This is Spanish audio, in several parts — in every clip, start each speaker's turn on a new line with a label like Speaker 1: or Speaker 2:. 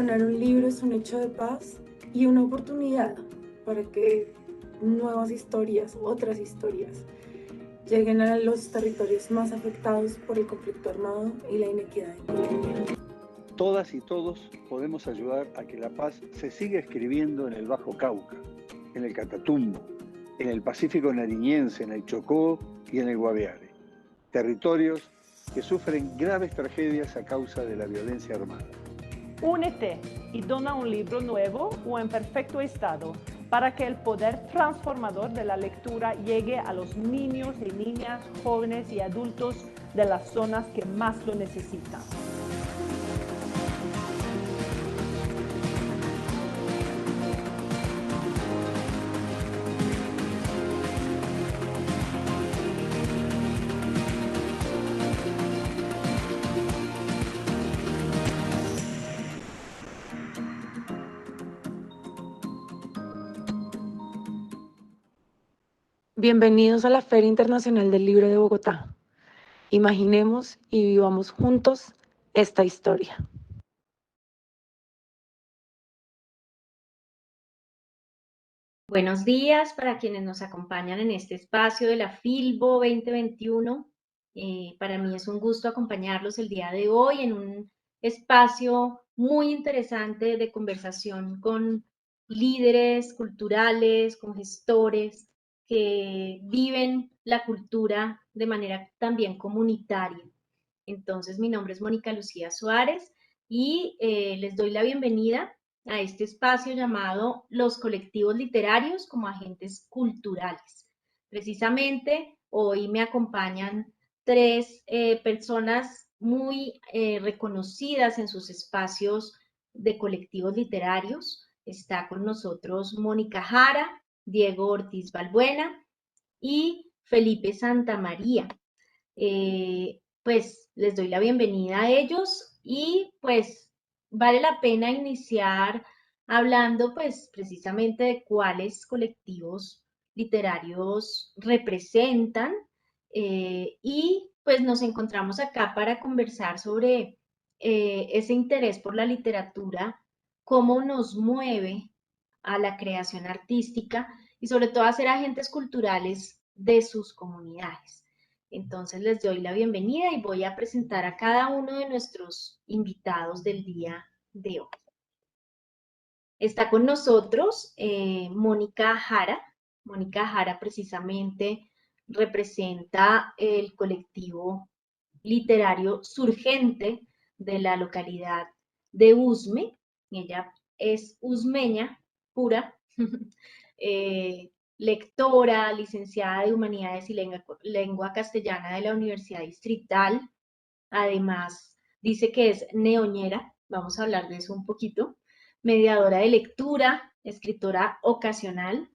Speaker 1: donar un libro es un hecho de paz y una oportunidad para que nuevas historias, otras historias, lleguen a los territorios más afectados por el conflicto armado y la inequidad en Colombia.
Speaker 2: Todas y todos podemos ayudar a que la paz se siga escribiendo en el Bajo Cauca, en el Catatumbo, en el Pacífico nariñense, en el Chocó y en el Guaviare. Territorios que sufren graves tragedias a causa de la violencia armada.
Speaker 3: Únete y dona un libro nuevo o en perfecto estado para que el poder transformador de la lectura llegue a los niños y niñas, jóvenes y adultos de las zonas que más lo necesitan.
Speaker 1: Bienvenidos a la Feria Internacional del Libro de Bogotá. Imaginemos y vivamos juntos esta historia.
Speaker 4: Buenos días para quienes nos acompañan en este espacio de la Filbo 2021. Para mí es un gusto acompañarlos el día de hoy en un espacio muy interesante de conversación con líderes culturales, con gestores que viven la cultura de manera también comunitaria. Entonces, mi nombre es Mónica Lucía Suárez y les doy la bienvenida a este espacio llamado Los colectivos literarios como agentes culturales. Precisamente hoy me acompañan tres personas muy reconocidas en sus espacios de colectivos literarios. Está con nosotros Mónica Jara, Diego Ortiz Balbuena y Felipe Santamaría. Pues les doy la bienvenida a ellos y pues vale la pena iniciar hablando pues precisamente de cuáles colectivos literarios representan y pues nos encontramos acá para conversar sobre ese interés por la literatura, cómo nos mueve a la creación artística y sobre todo a ser agentes culturales de sus comunidades. Entonces les doy la bienvenida y voy a presentar a cada uno de nuestros invitados del día de hoy. Está con nosotros Mónica Jara. Mónica Jara precisamente representa el colectivo literario surgente de la localidad de Usme. Ella es usmeña pura, lectora, licenciada de Humanidades y Lengua Castellana de la Universidad Distrital. Además, dice que es neoñera, vamos a hablar de eso un poquito, mediadora de lectura, escritora ocasional,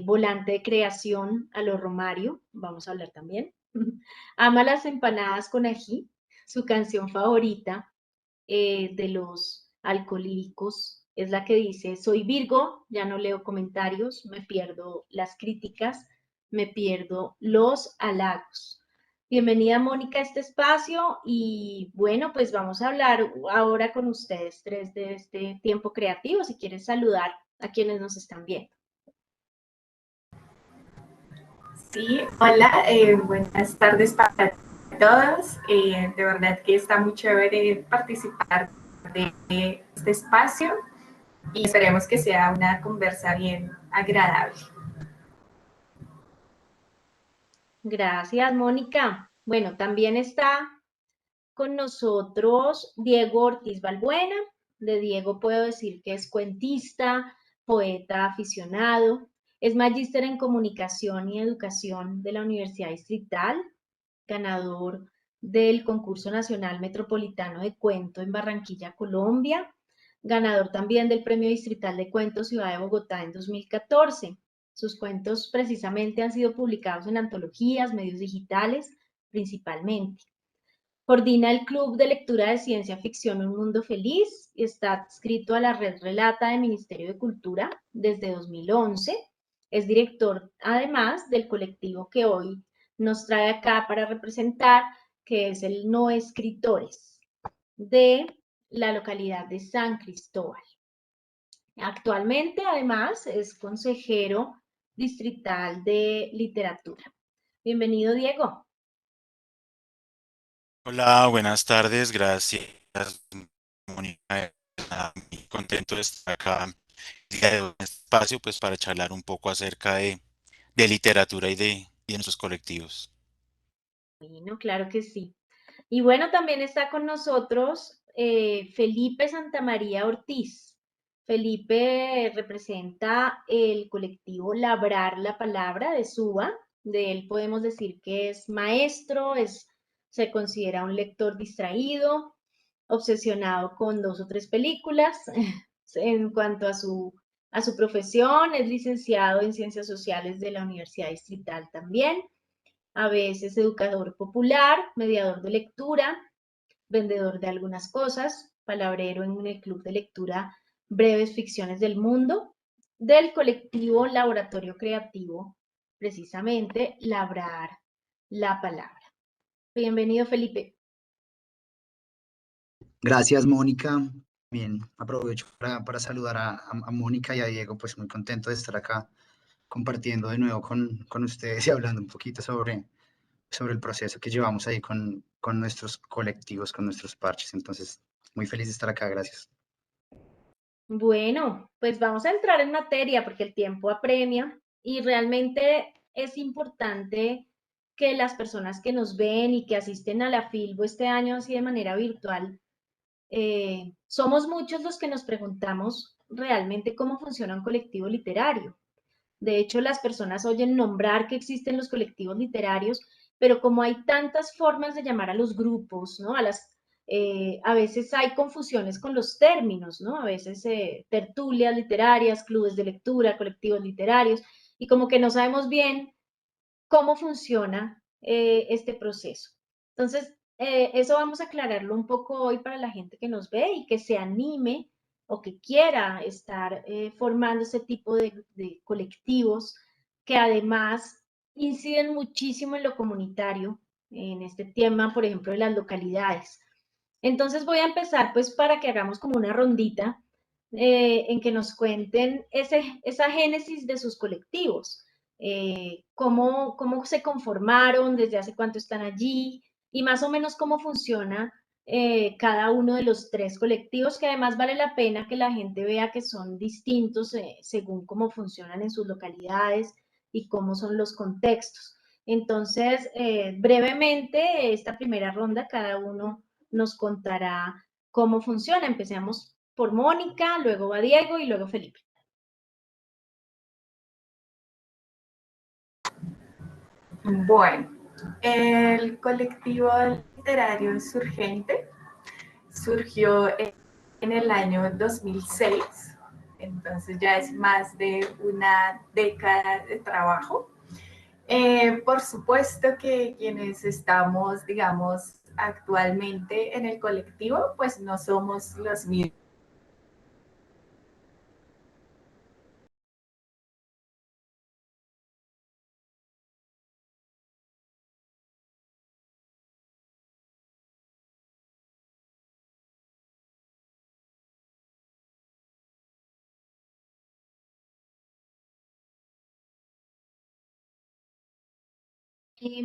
Speaker 4: volante de creación a lo Romario, vamos a hablar también. Ama las empanadas con ají, su canción favorita de los alcolíricos es la que dice: soy Virgo, ya no leo comentarios, me pierdo las críticas, me pierdo los halagos. Bienvenida, Mónica, a este espacio y bueno, pues vamos a hablar ahora con ustedes tres de este tiempo creativo. Si quieres saludar a quienes nos están viendo.
Speaker 5: Sí, hola, buenas tardes para todos. De verdad que está muy chévere participar de este espacio y esperemos que sea una conversa bien agradable.
Speaker 4: Gracias, Mónica. Bueno, también está con nosotros Diego Ortiz Balbuena. De Diego puedo decir que es cuentista, poeta aficionado, es magíster en comunicación y educación de la Universidad Distrital, ganador del Concurso Nacional Metropolitano de Cuento en Barranquilla, Colombia, ganador también del Premio Distrital de Cuentos Ciudad de Bogotá en 2014. Sus cuentos precisamente han sido publicados en antologías, medios digitales, principalmente. Coordina el Club de Lectura de Ciencia Ficción Un Mundo Feliz y está adscrito a la Red Relata del Ministerio de Cultura desde 2011. Es director, además, del colectivo que hoy nos trae acá para representar, que es el No Escritores, de la localidad de San Cristóbal. Actualmente, además, es consejero distrital de literatura. Bienvenido, Diego.
Speaker 6: Hola, buenas tardes, gracias, Mónica. Muy contento de estar acá el día de hoy en este espacio, pues para charlar un poco acerca de literatura y de nuestros colectivos.
Speaker 4: Bueno, claro que sí. Y bueno, también está con nosotros Felipe Santamaría Ortiz. Felipe representa el colectivo Labrar la Palabra de Suba. De él podemos decir que es maestro, se considera un lector distraído, obsesionado con 2 o 3 películas. En cuanto a su profesión, es licenciado en Ciencias Sociales de la Universidad Distrital también, a veces educador popular, mediador de lectura, vendedor de algunas cosas, palabrero en el club de lectura Breves Ficciones del Mundo, del colectivo Laboratorio Creativo, precisamente Labrar la Palabra. Bienvenido, Felipe.
Speaker 7: Gracias, Mónica. Bien, aprovecho para saludar a Mónica y a Diego, pues muy contento de estar acá compartiendo de nuevo con ustedes y hablando un poquito sobre el proceso que llevamos ahí con nuestros colectivos, con nuestros parches. Entonces, muy feliz de estar acá, gracias.
Speaker 4: Bueno, pues vamos a entrar en materia porque el tiempo apremia y realmente es importante que las personas que nos ven y que asisten a la Filbo este año así de manera virtual, somos muchos los que nos preguntamos realmente cómo funciona un colectivo literario. De hecho, las personas oyen nombrar que existen los colectivos literarios, pero como hay tantas formas de llamar a los grupos, ¿no? A veces hay confusiones con los términos, ¿no? A veces tertulias literarias, clubes de lectura, colectivos literarios, y como que no sabemos bien cómo funciona este proceso. Entonces, eso vamos a aclararlo un poco hoy para la gente que nos ve y que se anime o que quiera estar formando ese tipo de colectivos que además inciden muchísimo en lo comunitario, en este tema, por ejemplo, de las localidades. Entonces voy a empezar pues para que hagamos como una rondita en que nos cuenten esa génesis de sus colectivos, cómo se conformaron, desde hace cuánto están allí y más o menos cómo funciona cada uno de los 3 colectivos, que además vale la pena que la gente vea que son distintos según cómo funcionan en sus localidades y cómo son los contextos. Entonces, brevemente, esta primera ronda, cada uno nos contará cómo funciona. Empecemos por Mónica, luego va Diego y luego Felipe.
Speaker 5: Bueno, el colectivo literario Surgente surgió en el año 2006, entonces ya es más de una década de trabajo. Por supuesto que quienes estamos, digamos, actualmente en el colectivo, pues no somos los mismos.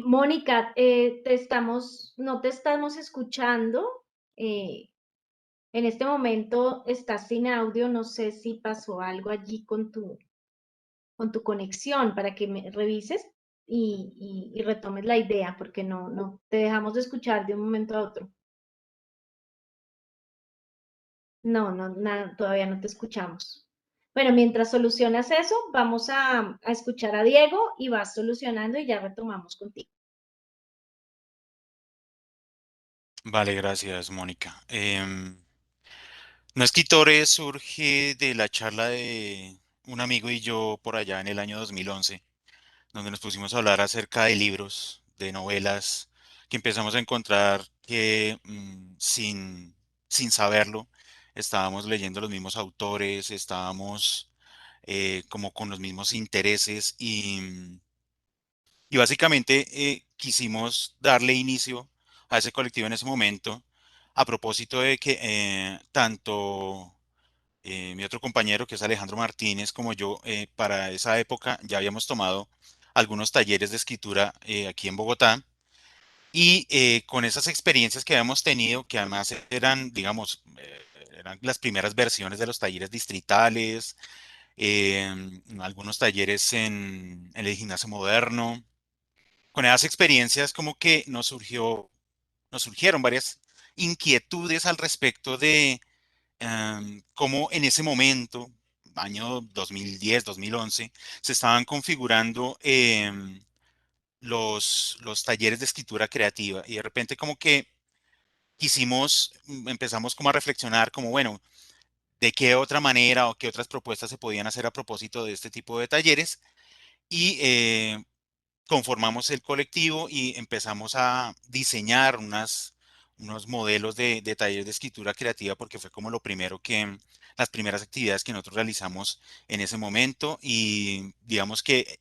Speaker 4: Mónica, no te estamos escuchando. Eh, en este momento estás sin audio. No sé si pasó algo allí con tu conexión para que me revises y retomes la idea, porque no te dejamos de escuchar de un momento a otro. No, nada, todavía no te escuchamos. Bueno, mientras solucionas eso, vamos a escuchar a Diego y vas solucionando y ya retomamos contigo.
Speaker 6: Vale, gracias, Mónica. No Escritores surge de la charla de un amigo y yo por allá en el año 2011, donde nos pusimos a hablar acerca de libros, de novelas, que empezamos a encontrar que sin saberlo, estábamos leyendo los mismos autores, estábamos como con los mismos intereses y básicamente quisimos darle inicio a ese colectivo en ese momento, a propósito de que tanto mi otro compañero, que es Alejandro Martínez, como yo, para esa época ya habíamos tomado algunos talleres de escritura aquí en Bogotá. Y con esas experiencias que habíamos tenido, que además eran, digamos, eran las primeras versiones de los talleres distritales, algunos talleres en el gimnasio moderno, con esas experiencias como que nos surgieron varias inquietudes al respecto de cómo en ese momento, año 2010, 2011, se estaban configurando los talleres de escritura creativa y de repente como que empezamos como a reflexionar como, bueno, de qué otra manera o qué otras propuestas se podían hacer a propósito de este tipo de talleres y conformamos el colectivo y empezamos a diseñar unos modelos de talleres de escritura creativa porque fue como lo primero las primeras actividades que nosotros realizamos en ese momento y digamos que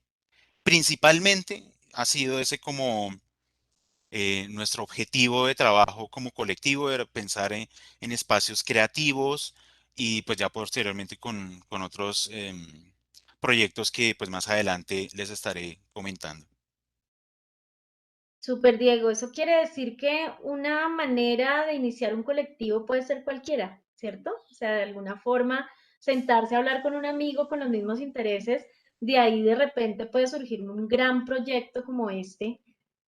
Speaker 6: principalmente ha sido ese como nuestro objetivo de trabajo como colectivo era pensar en espacios creativos y pues ya posteriormente con otros proyectos que pues más adelante les estaré comentando.
Speaker 4: Súper, Diego. Eso quiere decir que una manera de iniciar un colectivo puede ser cualquiera, ¿cierto? O sea, de alguna forma, sentarse a hablar con un amigo con los mismos intereses, de ahí de repente puede surgir un gran proyecto como este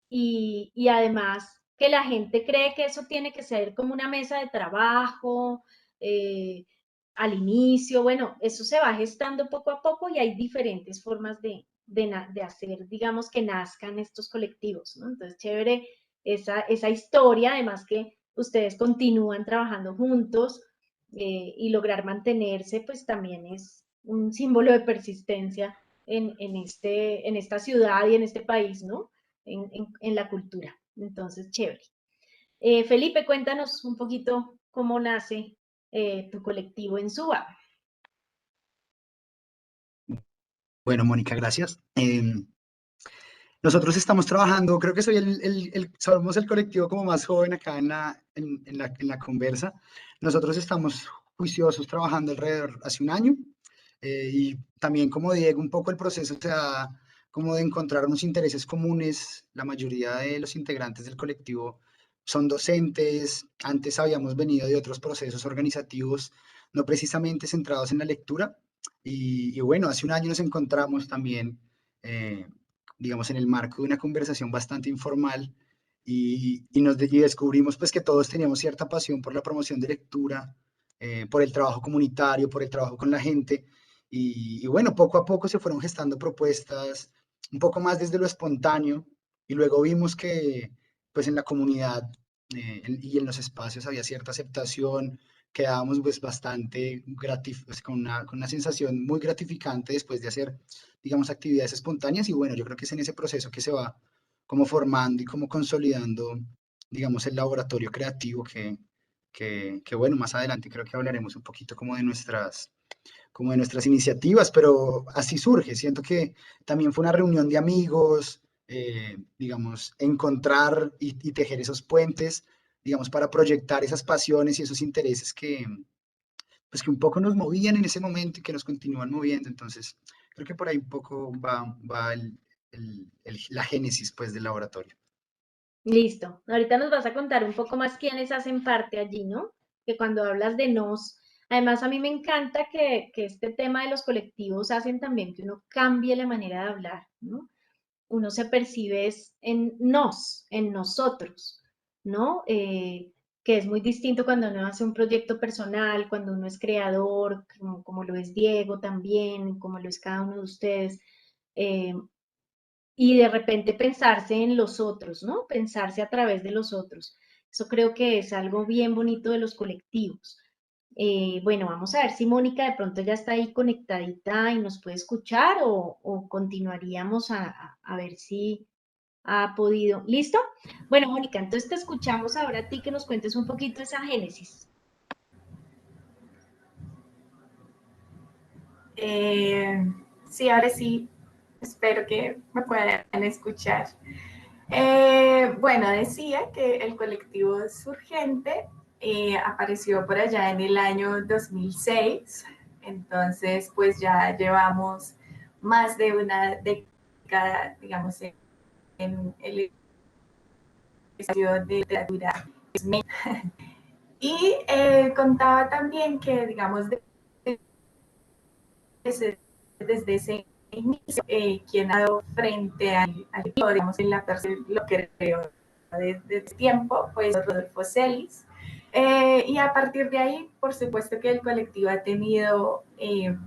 Speaker 4: y además que la gente cree que eso tiene que ser como una mesa de trabajo, eh, al inicio, bueno, eso se va gestando poco a poco y hay diferentes formas de hacer, digamos, que nazcan estos colectivos, ¿no? Entonces, chévere esa historia, además que ustedes continúan trabajando juntos y lograr mantenerse, pues también es un símbolo de persistencia en esta ciudad y en este país, ¿no? En la cultura. Entonces, chévere. Felipe, cuéntanos un poquito cómo nace tu colectivo en Suba.
Speaker 7: Bueno, Mónica, gracias. Nosotros estamos trabajando, creo que somos el colectivo como más joven acá en la conversa. Nosotros estamos juiciosos trabajando alrededor hace un año y también como Diego, un poco el proceso se da como de encontrar unos intereses comunes. La mayoría de los integrantes del colectivo son docentes, antes habíamos venido de otros procesos organizativos, no precisamente centrados en la lectura. Y bueno, hace un año nos encontramos también. Digamos, en el marco de una conversación bastante informal y descubrimos pues que todos teníamos cierta pasión por la promoción de lectura, por el trabajo comunitario, por el trabajo con la gente y bueno, poco a poco se fueron gestando propuestas un poco más desde lo espontáneo y luego vimos que pues en la comunidad y en los espacios había cierta aceptación, quedábamos pues bastante pues, con una sensación muy gratificante después de hacer digamos, actividades espontáneas y bueno, yo creo que es en ese proceso que se va como formando y como consolidando, digamos, el laboratorio creativo que bueno, más adelante creo que hablaremos un poquito como de nuestras iniciativas, pero así surge, siento que también fue una reunión de amigos, digamos, encontrar y tejer esos puentes, digamos, para proyectar esas pasiones y esos intereses pues que un poco nos movían en ese momento y que nos continúan moviendo. Entonces, creo que por ahí un poco va la génesis pues del laboratorio.
Speaker 4: Listo. Ahorita nos vas a contar un poco más quiénes hacen parte allí, ¿no? Que cuando hablas de nos, además a mí me encanta que este tema de los colectivos hacen también que uno cambie la manera de hablar, ¿no? Uno se percibe en nos, en nosotros, ¿no? Que es muy distinto cuando uno hace un proyecto personal, cuando uno es creador, como lo es Diego también, como lo es cada uno de ustedes, y de repente pensarse en los otros, ¿no? Pensarse a través de los otros. Eso creo que es algo bien bonito de los colectivos. Bueno, vamos a ver si Mónica de pronto ya está ahí conectadita y nos puede escuchar o continuaríamos a ver si ha podido. ¿Listo? Bueno, Mónica, entonces te escuchamos ahora a ti que nos cuentes un poquito esa génesis.
Speaker 5: Sí, ahora sí, espero que me puedan escuchar. Bueno, decía que el colectivo es urgente apareció por allá en el año 2006, entonces pues ya llevamos más de una década, digamos, en el espacio de literatura. Y contaba también que, digamos, desde ese inicio, quien ha dado frente al digamos, en la persona, lo que creo desde ese tiempo, pues Rodolfo Celis. Y a partir de ahí, por supuesto que el colectivo ha tenido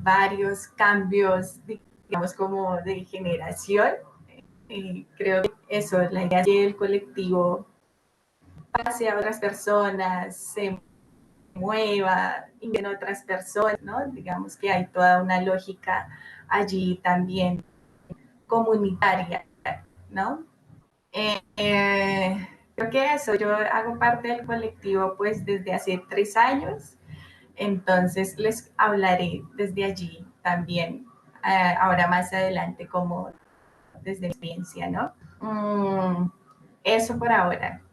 Speaker 5: varios cambios, digamos, como de generación. Creo que eso, la idea del colectivo pase a otras personas, se mueva en otras personas, ¿no? Digamos que hay toda una lógica allí también comunitaria, ¿no? Creo que eso, yo hago parte del colectivo pues desde hace 3 años, entonces les hablaré desde allí también, ahora más adelante como desde mi experiencia, ¿no? Eso por ahora.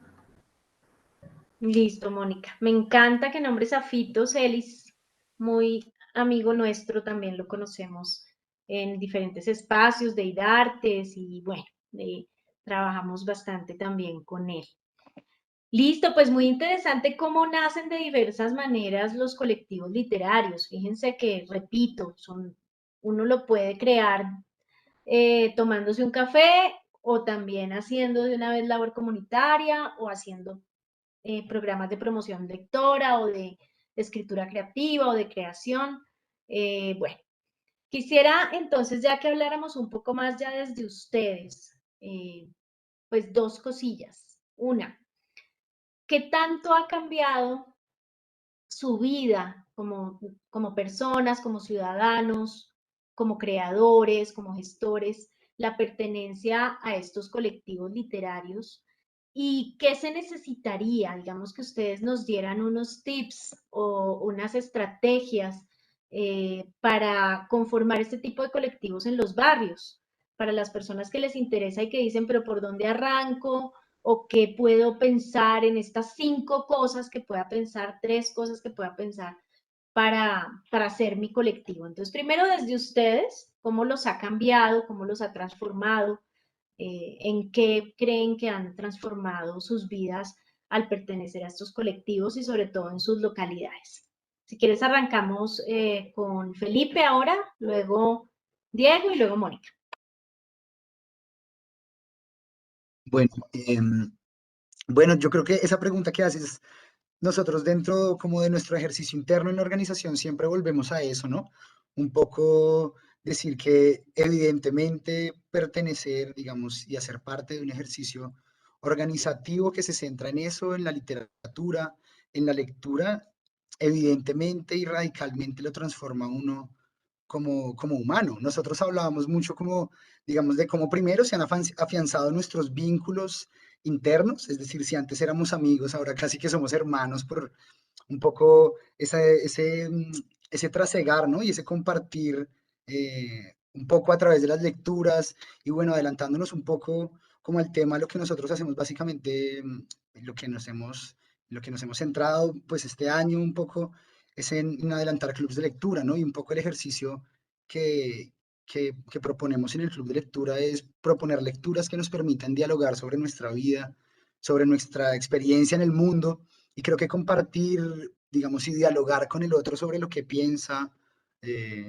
Speaker 4: Listo, Mónica. Me encanta que nombres a Fito Celis, muy amigo nuestro, también lo conocemos en diferentes espacios de IDARTES y bueno, trabajamos bastante también con él. Listo, pues muy interesante cómo nacen de diversas maneras los colectivos literarios. Fíjense que, repito, uno lo puede crear tomándose un café o también haciendo de una vez labor comunitaria o haciendo programas de promoción lectora o de escritura creativa o de creación. Bueno, quisiera entonces ya que habláramos un poco más ya desde ustedes, pues dos cosillas. Una, ¿qué tanto ha cambiado su vida como personas, como ciudadanos, como creadores, como gestores, la pertenencia a estos colectivos literarios? ¿Y qué se necesitaría? Digamos que ustedes nos dieran unos tips o unas estrategias para conformar este tipo de colectivos en los barrios, para las personas que les interesa y que dicen, pero ¿por dónde arranco? ¿O qué puedo pensar en estas 5 cosas que pueda pensar, 3 cosas que pueda pensar para hacer mi colectivo? Entonces, primero desde ustedes, ¿cómo los ha cambiado? ¿Cómo los ha transformado? ¿En qué creen que han transformado sus vidas al pertenecer a estos colectivos y sobre todo en sus localidades? Si quieres, arrancamos con Felipe ahora, luego Diego y luego Mónica.
Speaker 7: Bueno, bueno, yo creo que esa pregunta que haces, nosotros dentro como de nuestro ejercicio interno en la organización siempre volvemos a eso, ¿no? Un poco decir que evidentemente pertenecer, digamos, y hacer parte de un ejercicio organizativo que se centra en eso, en la literatura, en la lectura, evidentemente y radicalmente lo transforma a uno como humano. Nosotros hablábamos mucho como, digamos, de cómo primero se han afianzado nuestros vínculos internos, es decir, si antes éramos amigos, ahora casi que somos hermanos por un poco ese trasegar, ¿no? Y ese compartir un poco a través de las lecturas y bueno, adelantándonos un poco como al tema, lo que nosotros hacemos básicamente, lo que nos hemos centrado pues este año un poco es en adelantar clubes de lectura, ¿no? Y un poco el ejercicio que proponemos en el club de lectura es proponer lecturas que nos permitan dialogar sobre nuestra vida, sobre nuestra experiencia en el mundo, y creo que compartir, digamos, y dialogar con el otro sobre lo que piensa,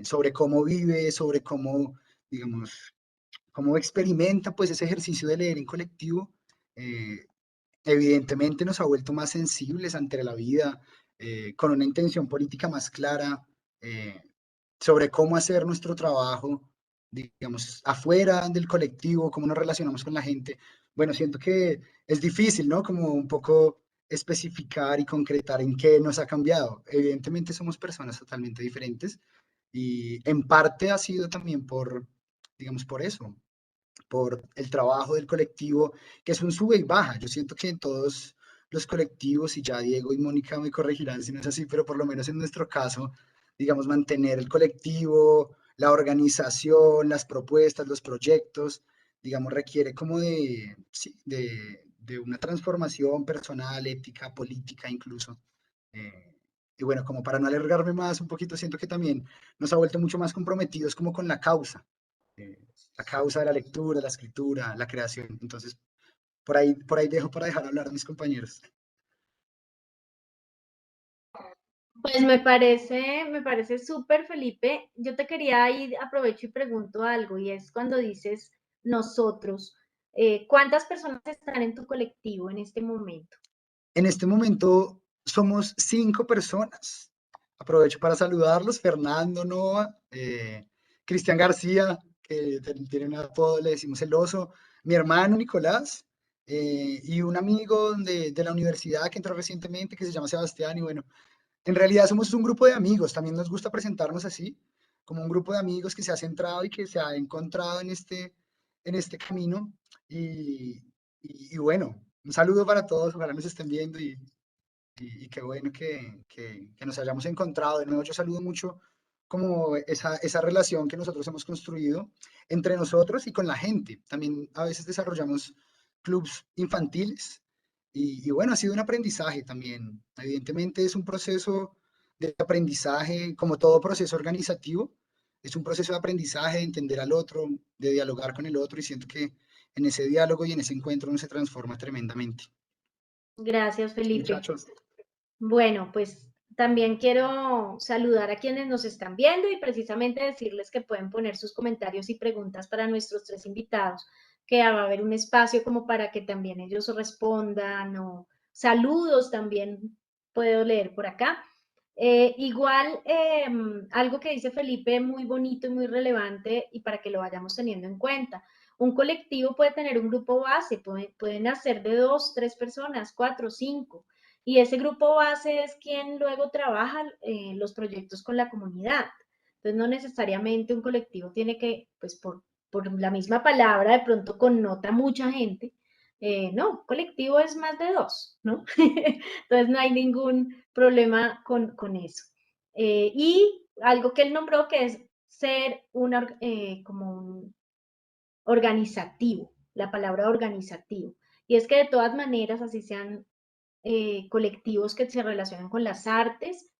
Speaker 7: sobre cómo vive, sobre cómo, digamos, cómo experimenta pues ese ejercicio de leer en colectivo, eh, evidentemente nos ha vuelto más sensibles ante la vida, con una intención política más clara, eh, sobre cómo hacer nuestro trabajo, digamos, afuera del colectivo, cómo nos relacionamos con la gente. Bueno, siento que es difícil, ¿no? Como un poco especificar y concretar en qué nos ha cambiado. Evidentemente somos personas totalmente diferentes y en parte ha sido también digamos, por eso, por el trabajo del colectivo, que es un sube y baja. Yo siento que en todos los colectivos, y ya Diego y Mónica me corregirán si no es así, pero por lo menos en nuestro caso, digamos, mantener el colectivo, la organización, las propuestas, los proyectos, digamos, requiere como sí, de una transformación personal, ética, política incluso. Y bueno, como para no alargarme más un poquito, siento que también nos ha vuelto mucho más comprometidos como con eh, la causa de la lectura, la escritura, la creación. Entonces, por ahí dejo para dejar hablar a mis compañeros.
Speaker 4: Pues me parece súper, Felipe. Yo te quería ir, aprovecho y pregunto algo, y es cuando dices nosotros, ¿cuántas personas están en tu colectivo en este momento?
Speaker 7: En este momento somos 5 personas. Aprovecho para saludarlos, Fernando Noa, Cristian García, que tiene un apodo, le decimos el oso, mi hermano Nicolás, y un amigo de la universidad que entró recientemente, que se llama Sebastián, y bueno, en realidad somos un grupo de amigos, también nos gusta presentarnos así, como un grupo de amigos que se ha centrado y que se ha encontrado en este camino. Y, y bueno, un saludo para todos, ojalá nos estén viendo y qué bueno que nos hayamos encontrado. De nuevo, yo saludo mucho como esa relación que nosotros hemos construido entre nosotros y con la gente. También a veces desarrollamos clubs infantiles y bueno, ha sido un aprendizaje también. Evidentemente es un proceso de aprendizaje, como todo proceso organizativo, es un proceso de aprendizaje, de entender al otro, de dialogar con el otro y siento que en ese diálogo y en ese encuentro uno se transforma tremendamente.
Speaker 4: Gracias, Felipe.
Speaker 7: Muchachos.
Speaker 4: Bueno, pues también quiero saludar a quienes nos están viendo y precisamente decirles que pueden poner sus comentarios y preguntas para nuestros tres invitados, que va a haber un espacio como para que también ellos respondan o saludos también puedo leer por acá. Igual, algo que dice Felipe muy bonito y muy relevante y para que lo vayamos teniendo en cuenta. Un colectivo puede tener un grupo base, pueden hacer de 2, 3 personas, 4, 5 y ese grupo base es quien luego trabaja los proyectos con la comunidad. Entonces, no necesariamente un colectivo tiene que, pues por la misma palabra, de pronto connota mucha gente. No, colectivo es más de 2, ¿no? Entonces, no hay ningún problema con eso. Y algo que él nombró que es ser como un organizativo, la palabra organizativo. Y es que de todas maneras, así sean colectivos que se relacionan con las artes,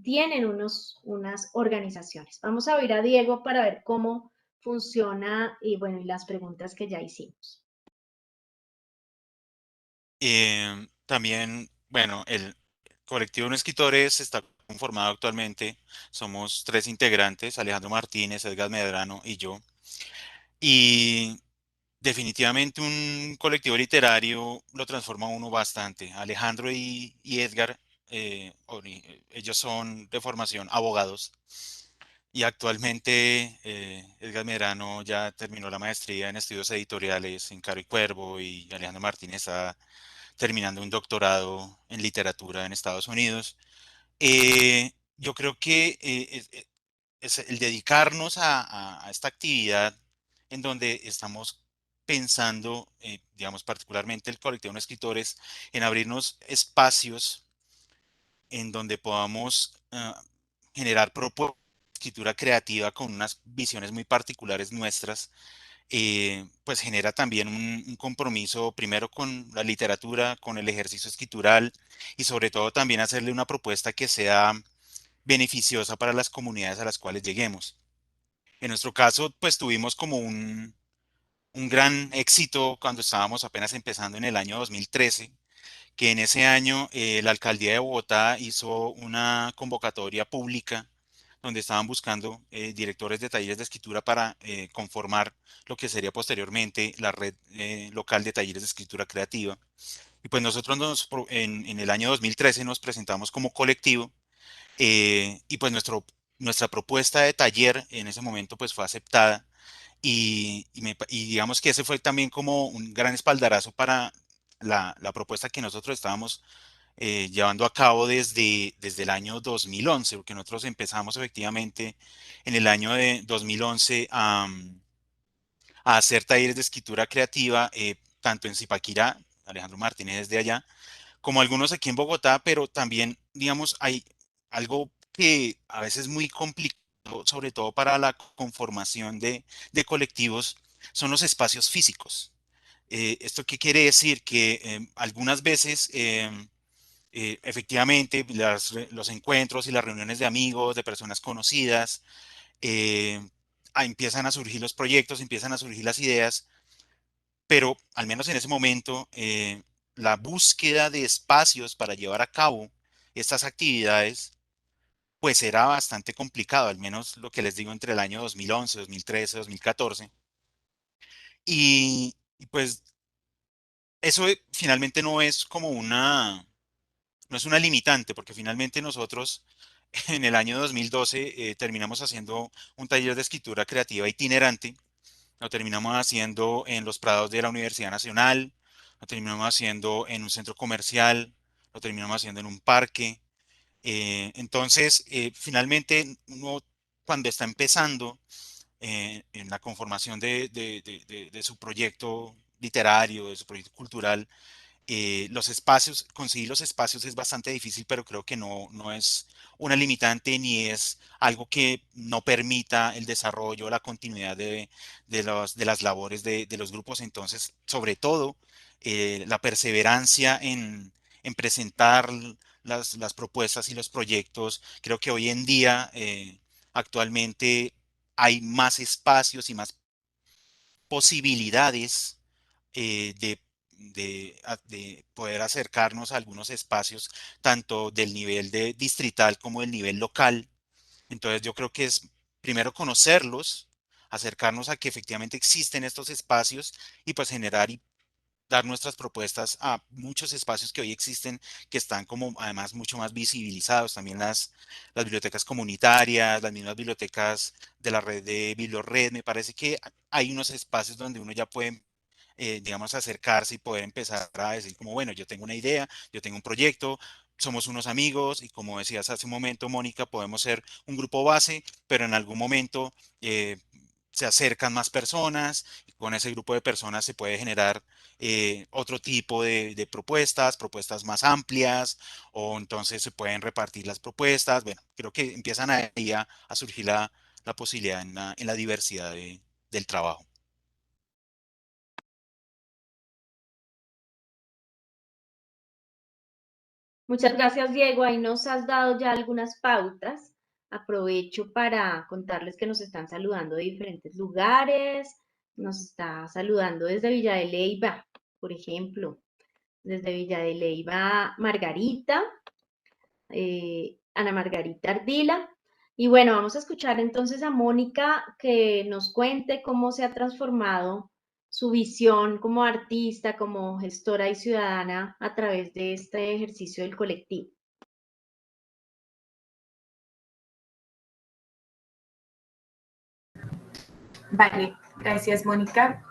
Speaker 4: tienen unas organizaciones. Vamos a oír a Diego para ver cómo funciona y bueno, y las preguntas que ya hicimos.
Speaker 6: También, bueno, el colectivo de escritores está conformado actualmente. Somos 3 integrantes, Alejandro Martínez, Edgar Medrano y yo. Y definitivamente un colectivo literario lo transforma a uno bastante. Alejandro y Edgar, ellos son de formación abogados y actualmente Edgar Medrano ya terminó la maestría en estudios editoriales en Caro y Cuervo y Alejandro Martínez está terminando un doctorado en literatura en Estados Unidos. Yo creo que es el dedicarnos a esta actividad en donde estamos pensando, digamos, particularmente el colectivo de escritores, en abrirnos espacios en donde podamos generar propuestas de escritura creativa con unas visiones muy particulares nuestras, pues genera también un compromiso primero con la literatura, con el ejercicio escritural y sobre todo también hacerle una propuesta que sea beneficiosa para las comunidades a las cuales lleguemos. En nuestro caso, pues tuvimos como un gran éxito cuando estábamos apenas empezando en el año 2013, que en ese año la alcaldía de Bogotá hizo una convocatoria pública donde estaban buscando directores de talleres de escritura para conformar lo que sería posteriormente la red local de talleres de escritura creativa. Y pues nosotros en el año 2013 nos presentamos como colectivo y pues nuestra propuesta de taller en ese momento pues fue aceptada y digamos que ese fue también como un gran espaldarazo para la propuesta que nosotros estábamos llevando a cabo desde el año 2011, porque nosotros empezamos efectivamente en el año de 2011 a hacer talleres de escritura creativa, tanto en Zipaquirá, Alejandro Martínez desde allá, como algunos aquí en Bogotá, pero también, digamos, hay algo que a veces es muy complicado, sobre todo para la conformación de colectivos, son los espacios físicos. ¿Esto qué quiere decir? Que algunas veces Efectivamente, los encuentros y las reuniones de amigos, de personas conocidas, empiezan a surgir los proyectos, empiezan a surgir las ideas, pero al menos en ese momento, la búsqueda de espacios para llevar a cabo estas actividades, pues era bastante complicado, al menos lo que les digo entre el año 2011, 2013, 2014. Y pues eso finalmente no es como no es una limitante, porque finalmente nosotros en el año 2012 terminamos haciendo un taller de escritura creativa itinerante. Lo terminamos haciendo en los prados de la Universidad Nacional, lo terminamos haciendo en un centro comercial, lo terminamos haciendo en un parque. Entonces, finalmente, uno cuando está empezando en la conformación de su proyecto literario, de su proyecto cultural, los espacios, conseguir los espacios es bastante difícil, pero creo que no es una limitante ni es algo que no permita el desarrollo, la continuidad de las labores de los grupos. Entonces, sobre todo, la perseverancia en presentar las propuestas y los proyectos. Creo que hoy en día, actualmente, hay más espacios y más posibilidades de poder acercarnos a algunos espacios, tanto del nivel de distrital como del nivel local. Entonces yo creo que es primero conocerlos, acercarnos a que efectivamente existen estos espacios y pues generar y dar nuestras propuestas a muchos espacios que hoy existen, que están como además mucho más visibilizados, también las bibliotecas comunitarias, las mismas bibliotecas de la red de BiblioRed. Me parece que hay unos espacios donde uno ya puede, digamos, acercarse y poder empezar a decir como, bueno, yo tengo una idea, yo tengo un proyecto, somos unos amigos y como decías hace un momento, Mónica, podemos ser un grupo base, pero en algún momento se acercan más personas y con ese grupo de personas se puede generar otro tipo de propuestas, propuestas más amplias, o entonces se pueden repartir las propuestas. Bueno, creo que empiezan ahí a surgir la posibilidad en la diversidad del trabajo.
Speaker 4: Muchas gracias, Diego. Ahí nos has dado ya algunas pautas. Aprovecho para contarles que nos están saludando de diferentes lugares. Nos está saludando desde Villa de Leyva, por ejemplo. Desde Villa de Leyva, Margarita, Ana Margarita Ardila. Y bueno, vamos a escuchar entonces a Mónica que nos cuente cómo se ha transformado su visión como artista, como gestora y ciudadana a través de este ejercicio del colectivo.
Speaker 5: Vale, gracias, Mónica.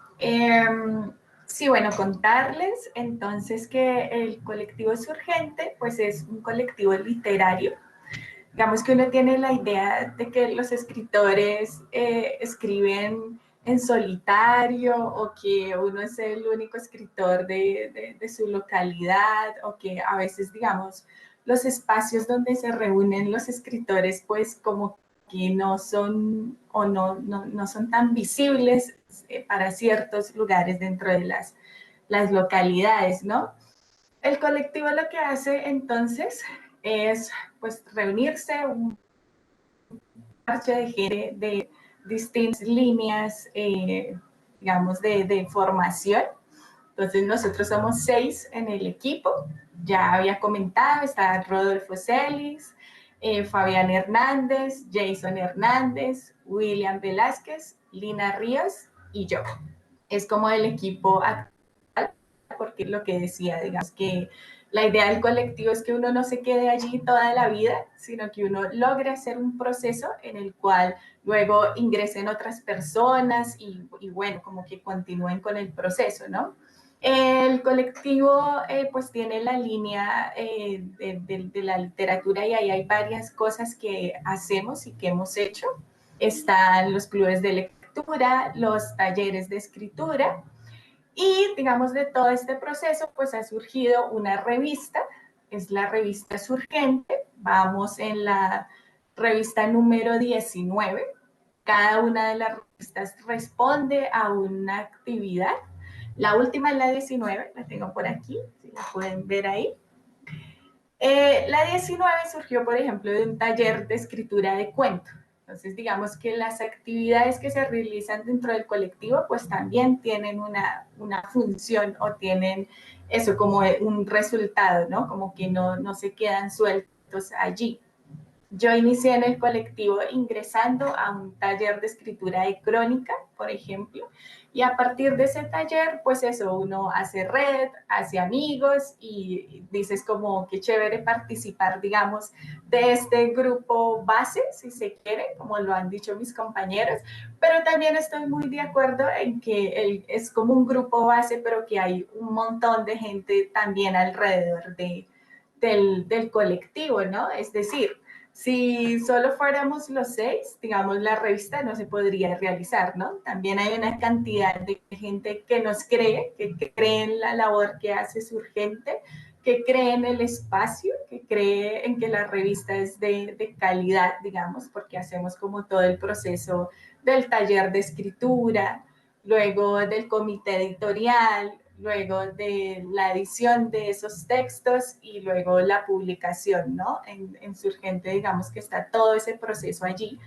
Speaker 5: Sí, bueno, contarles entonces que el colectivo Surgente, pues es un colectivo literario. Digamos que uno tiene la idea de que los escritores escriben en solitario o que uno es el único escritor de su localidad o que a veces, digamos, los espacios donde se reúnen los escritores, pues como que no son o no son tan visibles para ciertos lugares dentro de las localidades, ¿no? El colectivo lo que hace entonces es pues reunirse un parche de gente de distintas líneas, digamos, de formación. Entonces nosotros somos 6 en el equipo. Ya había comentado, está Rodolfo Celis, Fabián Hernández, Jason Hernández, William Velázquez, Lina Ríos y yo. Es como el equipo actual, porque lo que decía, digamos que la idea del colectivo es que uno no se quede allí toda la vida, sino que uno logre hacer un proceso en el cual luego ingresen otras personas y bueno, como que continúen con el proceso, ¿no? El colectivo pues tiene la línea de la literatura y ahí hay varias cosas que hacemos y que hemos hecho. Están los clubes de lectura, los talleres de escritura y digamos de todo este proceso pues ha surgido una revista, es la revista Surgente, vamos en la revista número 19, cada una de las revistas responde a una actividad. La última es la 19, la tengo por aquí, si la pueden ver ahí. La 19 surgió, por ejemplo, de un taller de escritura de cuento. Entonces, digamos que las actividades que se realizan dentro del colectivo, pues también tienen una función o tienen eso como un resultado, ¿no? Como que no se quedan sueltos allí. Yo inicié en el colectivo ingresando a un taller de escritura de crónica, por ejemplo, y a partir de ese taller, pues eso, uno hace red, hace amigos y dices como qué chévere participar, digamos, de este grupo base, si se quiere, como lo han dicho mis compañeros, pero también estoy muy de acuerdo en que es como un grupo base, pero que hay un montón de gente también alrededor del colectivo, ¿no? Es decir, si solo fuéramos los 6, digamos, la revista no se podría realizar, ¿no? También hay una cantidad de gente que nos cree, que cree en la labor que hace Surgente, que cree en el espacio, que cree en que la revista es de calidad, digamos, porque hacemos como todo el proceso del taller de escritura, luego del comité editorial, luego de la edición de esos textos y luego la publicación, ¿no? En Surgente, digamos que está todo ese proceso allí,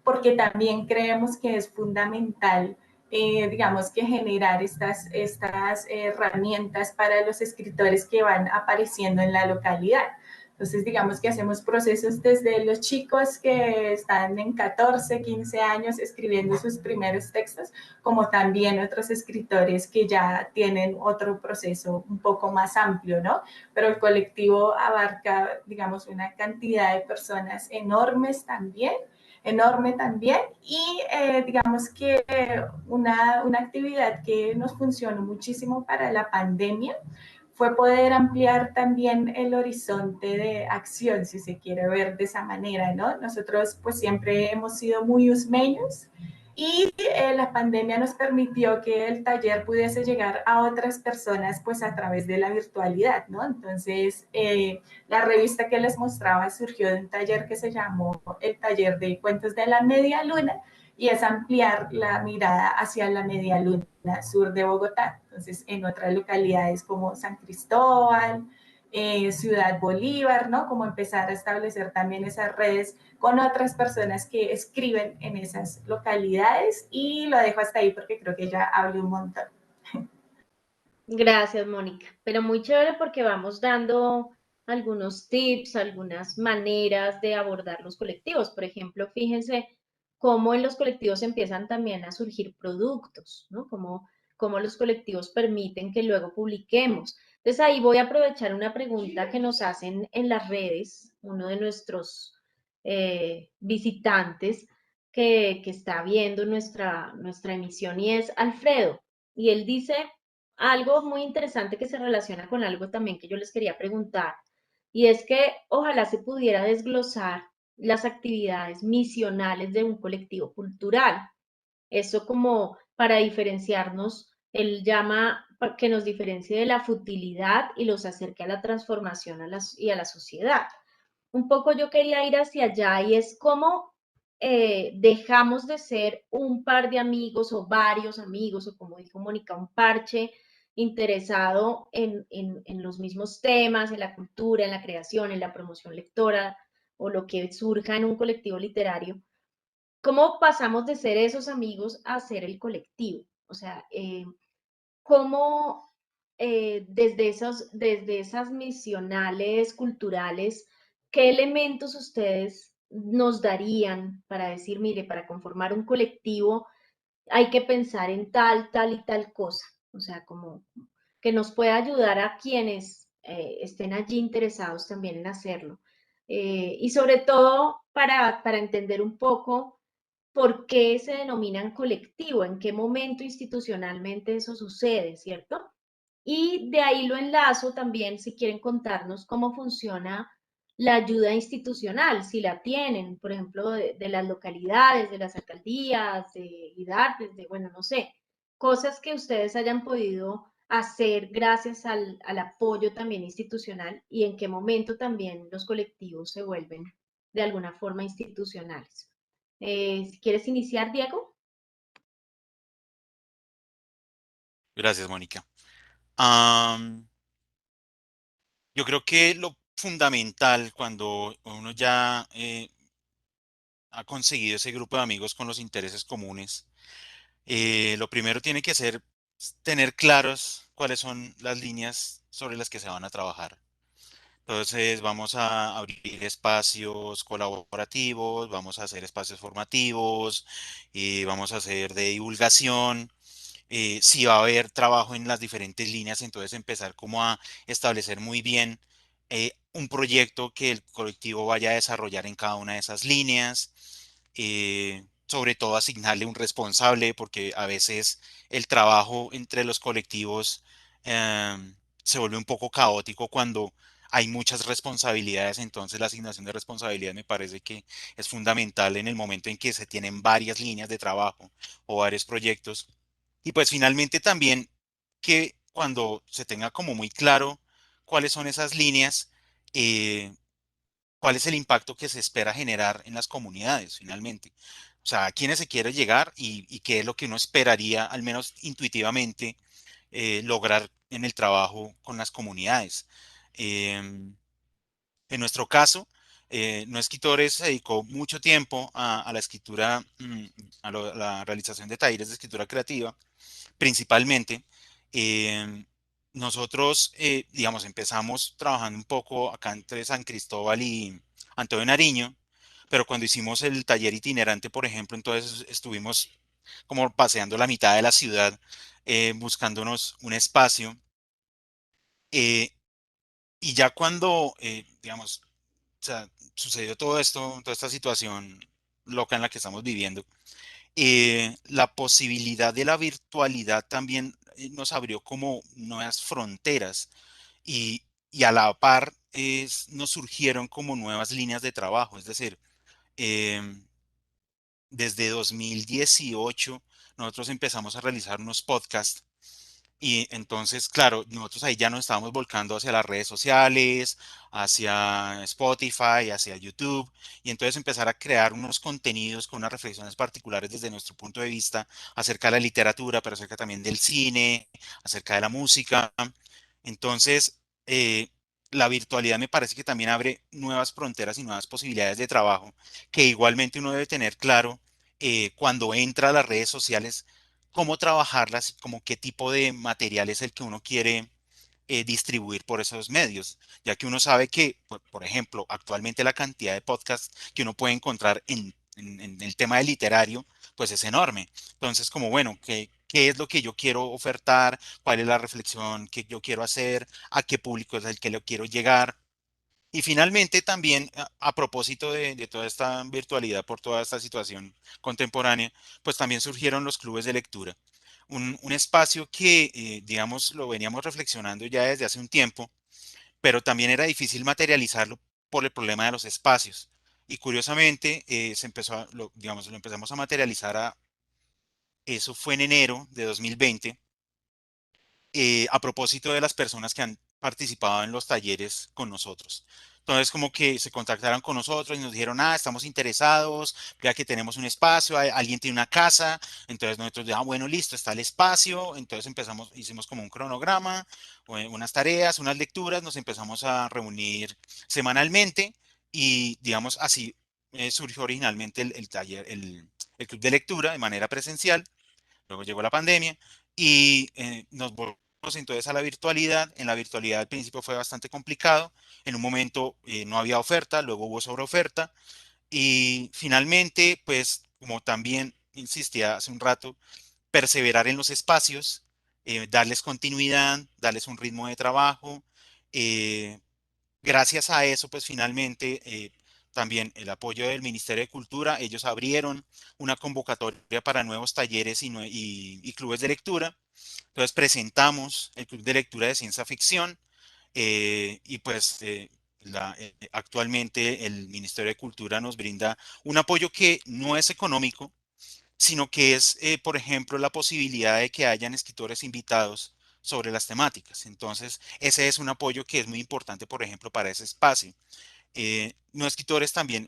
Speaker 5: porque también creemos que es fundamental, digamos que generar estas herramientas para los escritores que van apareciendo en la localidad. Entonces, digamos que hacemos procesos desde los chicos que están en 14, 15 años escribiendo sus primeros textos, como también otros escritores que ya tienen otro proceso un poco más amplio, ¿no? Pero el colectivo abarca, digamos, una cantidad de personas enorme también, y digamos que una actividad que nos funcionó muchísimo para la pandemia fue poder ampliar también el horizonte de acción, si se quiere ver de esa manera, ¿no? Nosotros pues siempre hemos sido muy usmeños y la pandemia nos permitió que el taller pudiese llegar a otras personas pues a través de la virtualidad, ¿no? Entonces, la revista que les mostraba surgió de un taller que se llamó el Taller de Cuentos de la Media Luna, y es ampliar la mirada hacia la media luna sur de Bogotá. Entonces, en otras localidades como San Cristóbal, Ciudad Bolívar, ¿no? Como empezar a establecer también esas redes con otras personas que escriben en esas localidades, y lo dejo hasta ahí porque creo que ya hablé un montón.
Speaker 4: Gracias, Mónica. Pero muy chévere porque vamos dando algunos tips, algunas maneras de abordar los colectivos. Por ejemplo, fíjense cómo en los colectivos empiezan también a surgir productos, ¿no? Cómo los colectivos permiten que luego publiquemos. Entonces ahí voy a aprovechar una pregunta que nos hacen en las redes, uno de nuestros visitantes que está viendo nuestra emisión, y es Alfredo. Y él dice algo muy interesante que se relaciona con algo también que yo les quería preguntar, y es que ojalá se pudiera desglosar las actividades misionales de un colectivo cultural. Eso como para diferenciarnos, él llama que nos diferencie de la futilidad y los acerque a la transformación y a la sociedad. Un poco yo quería ir hacia allá, y es cómo dejamos de ser un par de amigos o varios amigos, o como dijo Mónica, un parche interesado en los mismos temas, en la cultura, en la creación, en la promoción lectora o lo que surja en un colectivo literario. ¿Cómo pasamos de ser esos amigos a ser el colectivo? O sea, cómo desde esas misionales culturales, ¿qué elementos ustedes nos darían para decir, mire, para conformar un colectivo hay que pensar en tal, tal y tal cosa? O sea, como que nos pueda ayudar a quienes estén allí interesados también en hacerlo. Y sobre todo para entender un poco por qué se denominan colectivo, en qué momento institucionalmente eso sucede, ¿cierto? Y de ahí lo enlazo también, si quieren contarnos cómo funciona la ayuda institucional, si la tienen, por ejemplo, de las localidades, de las alcaldías, de IDARTES, de, bueno, no sé, cosas que ustedes hayan podido hacer gracias al apoyo también institucional, y en qué momento también los colectivos se vuelven de alguna forma institucionales. Si quieres iniciar, Diego.
Speaker 6: Gracias, Mónica. Am, yo creo que fundamental cuando uno ya ha conseguido ese grupo de amigos con los intereses comunes. Lo primero tiene que ser tener claros cuáles son las líneas sobre las que se van a trabajar. Entonces vamos a abrir espacios colaborativos, vamos a hacer espacios formativos, vamos a hacer de divulgación. Si va a haber trabajo en las diferentes líneas, entonces empezar como a establecer muy bien un proyecto que el colectivo vaya a desarrollar en cada una de esas líneas. Sobre todo asignarle un responsable, porque a veces el trabajo entre los colectivos se vuelve un poco caótico cuando hay muchas responsabilidades. Entonces la asignación de responsabilidad me parece que es fundamental en el momento en que se tienen varias líneas de trabajo o varios proyectos. Y pues finalmente también que cuando se tenga como muy claro cuáles son esas líneas, eh, cuál es el impacto que se espera generar en las comunidades finalmente. O sea, a quiénes se quiere llegar y qué es lo que uno esperaría, al menos intuitivamente, lograr en el trabajo con las comunidades. Em, en nuestro caso, No Escritores se dedicó mucho tiempo a la escritura, la realización de talleres de escritura creativa principalmente. eh, Nosotros, digamos, empezamos trabajando un poco acá entre San Cristóbal y Antonio Nariño, pero cuando hicimos el taller itinerante, por ejemplo, entonces estuvimos como paseando la mitad de la ciudad, buscándonos un espacio. eh, y ya cuando, digamos, o sea, sucedió todo esto, toda esta situación loca en la que estamos viviendo, la posibilidad de la virtualidad también nos abrió como nuevas fronteras y a la par nos surgieron como nuevas líneas de trabajo. Es decir, em, desde 2018 nosotros empezamos a realizar unos podcasts y entonces, claro, nosotros ahí ya nos estábamos volcando hacia las redes sociales, hacia Spotify, hacia YouTube, y entonces empezar a crear unos contenidos con unas reflexiones particulares desde nuestro punto de vista acerca de la literatura, pero acerca también del cine, acerca de la música. Entonces, la virtualidad me parece que también abre nuevas fronteras y nuevas posibilidades de trabajo, que igualmente uno debe tener claro cuando entra a las redes sociales cómo trabajarlas, como qué tipo de material es el que uno quiere distribuir por esos medios, ya que uno sabe que, por ejemplo, actualmente la cantidad de podcasts que uno puede encontrar en el tema del literario, pues es enorme. Entonces, como bueno, ¿qué es lo que yo quiero ofertar? ¿Cuál es la reflexión que yo quiero hacer? ¿A qué público es el que le quiero llegar? Y finalmente también, a propósito de toda esta virtualidad por toda esta situación contemporánea, pues también surgieron los clubes de lectura. Un espacio que, digamos, lo veníamos reflexionando ya desde hace un tiempo, pero también era difícil materializarlo por el problema de los espacios. Y curiosamente, se empezó digamos, lo empezamos a materializar eso fue en enero de 2020 a propósito de las personas que han participado en los talleres con nosotros. Entonces, como que se contactaron con nosotros y nos dijeron, estamos interesados, vea que tenemos un espacio, alguien tiene una casa, entonces nosotros, bueno, listo, está el espacio, entonces hicimos como un cronograma, unas tareas, unas lecturas, nos empezamos a reunir semanalmente y, digamos, así surgió originalmente el taller, el club de lectura de manera presencial. Luego llegó la pandemia y nos volvimos entonces a la virtualidad. En la virtualidad al principio fue bastante complicado. En un momento no había oferta, luego hubo sobreoferta y finalmente, pues como también insistía hace un rato, perseverar en los espacios, darles continuidad, darles un ritmo de trabajo. eh, Gracias a eso, pues finalmente también el apoyo del Ministerio de Cultura, ellos abrieron una convocatoria para nuevos talleres y clubes de lectura. Entonces presentamos el Club de Lectura de Ciencia Ficción y pues actualmente el Ministerio de Cultura nos brinda un apoyo que no es económico, sino que es, por ejemplo, la posibilidad de que hayan escritores invitados sobre las temáticas. Entonces, ese es un apoyo que es muy importante, por ejemplo, para ese espacio. No escritores también,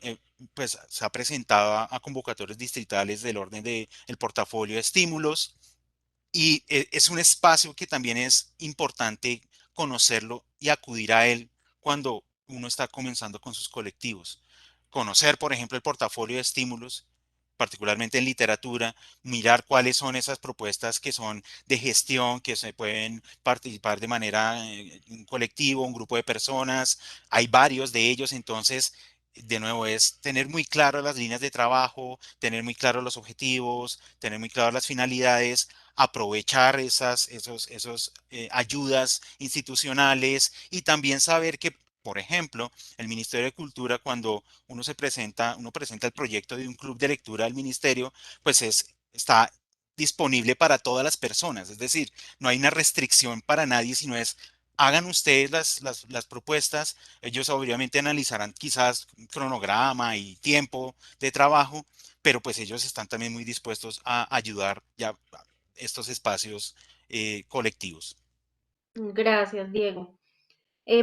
Speaker 6: pues se ha presentado a convocatorios distritales del orden del portafolio de estímulos y es un espacio que también es importante conocerlo y acudir a él cuando uno está comenzando con sus colectivos. Conocer, por ejemplo, el portafolio de estímulos, particularmente en literatura, mirar cuáles son esas propuestas que son de gestión, que se pueden participar de manera un colectivo, un grupo de personas. Hay varios de ellos, entonces, de nuevo, es tener muy claras las líneas de trabajo, tener muy claros los objetivos, tener muy claras las finalidades, aprovechar esos ayudas institucionales y también saber que, por ejemplo, el Ministerio de Cultura, cuando uno presenta el proyecto de un club de lectura al ministerio, pues está disponible para todas las personas. Es decir, no hay una restricción para nadie, sino es hagan ustedes las propuestas. Ellos obviamente analizarán quizás un cronograma y tiempo de trabajo, pero pues ellos están también muy dispuestos a ayudar ya a estos espacios colectivos.
Speaker 4: Gracias, Diego.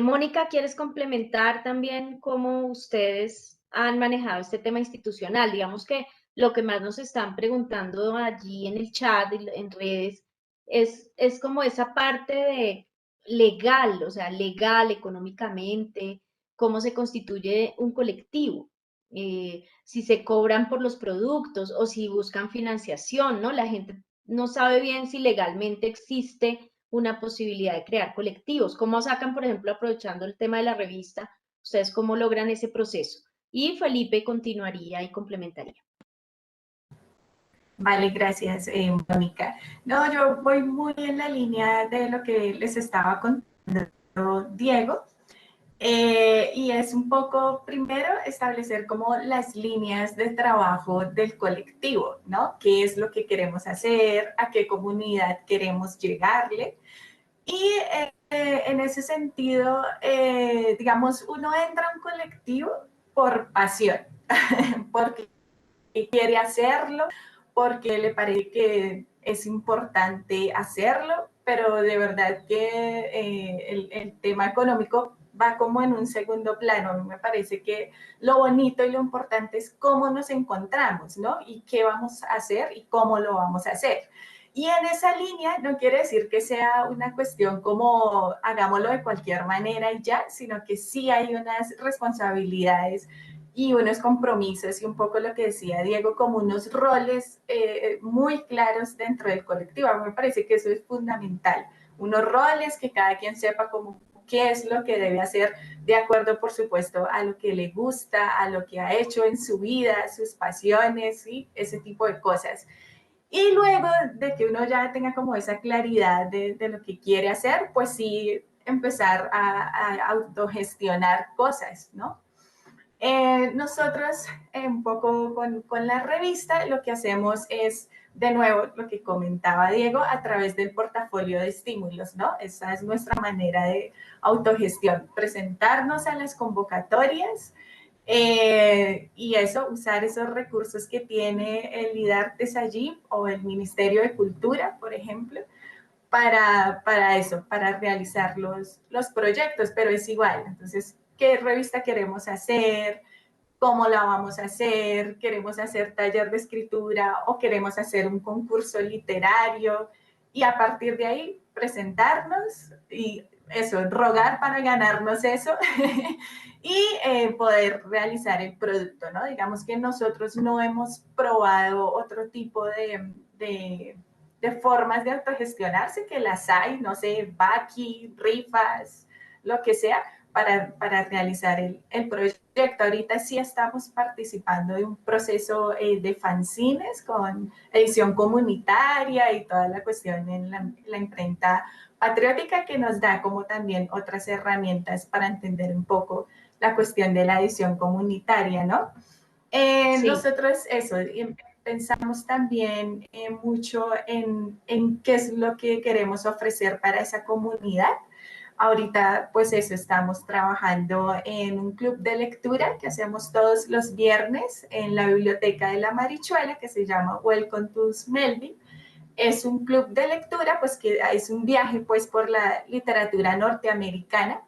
Speaker 4: Mónica, ¿quieres complementar también cómo ustedes han manejado este tema institucional? Digamos que lo que más nos están preguntando allí en el chat, en redes, es como esa parte de legal, o sea, legal, económicamente, cómo se constituye un colectivo, si se cobran por los productos o si buscan financiación, ¿no? La gente no sabe bien si legalmente existe una posibilidad de crear colectivos. ¿Cómo sacan, por ejemplo, aprovechando el tema de la revista, ustedes cómo logran ese proceso? Y Felipe continuaría y complementaría.
Speaker 5: Vale, gracias, Mónica. No, yo voy muy en la línea de lo que les estaba contando Diego. Y es un poco, primero, establecer como las líneas de trabajo del colectivo, ¿no? ¿Qué es lo que queremos hacer? ¿A qué comunidad queremos llegarle? Y en ese sentido, digamos, uno entra a un colectivo por pasión, porque quiere hacerlo, porque le parece que es importante hacerlo, pero de verdad que el tema económico va como en un segundo plano. A mí me parece que lo bonito y lo importante es cómo nos encontramos, ¿no? Y qué vamos a hacer y cómo lo vamos a hacer. Y en esa línea no quiere decir que sea una cuestión como hagámoslo de cualquier manera y ya, sino que sí hay unas responsabilidades y unos compromisos y un poco lo que decía Diego, como unos roles muy claros dentro del colectivo. A mí me parece que eso es fundamental. Unos roles que cada quien sepa como qué es lo que debe hacer de acuerdo, por supuesto, a lo que le gusta, a lo que ha hecho en su vida, sus pasiones y ese tipo de cosas. Y luego de que uno ya tenga como esa claridad de lo que quiere hacer, pues sí empezar a autogestionar cosas, ¿no? Nosotros, un poco con la revista, lo que hacemos es, de nuevo, lo que comentaba Diego, a través del portafolio de estímulos, ¿no? Esa es nuestra manera de autogestión, presentarnos a las convocatorias y eso, usar esos recursos que tiene el IDARTES allí o el Ministerio de Cultura, por ejemplo, para eso, para realizar los proyectos, pero es igual. Entonces, ¿qué revista queremos hacer? ¿Cómo la vamos a hacer? ¿Queremos hacer taller de escritura o queremos hacer un concurso literario? Y a partir de ahí presentarnos y eso, rogar para ganarnos eso y poder realizar el producto, ¿no? Digamos que nosotros no hemos probado otro tipo de formas de autogestionarse, que las hay, no sé, Baki, rifas, lo que sea, para realizar el proyecto. Ahorita sí estamos participando de un proceso de fanzines con edición comunitaria y toda la cuestión en la imprenta patriótica que nos da como también otras herramientas para entender un poco la cuestión de la edición comunitaria, ¿no?
Speaker 4: Sí.
Speaker 5: Nosotros eso, pensamos también mucho en qué es lo que queremos ofrecer para esa comunidad. Ahorita, pues eso, estamos trabajando en un club de lectura que hacemos todos los viernes en la Biblioteca de la Marichuela, que se llama Welcome to Melville. Es un club de lectura, pues que es un viaje pues por la literatura norteamericana.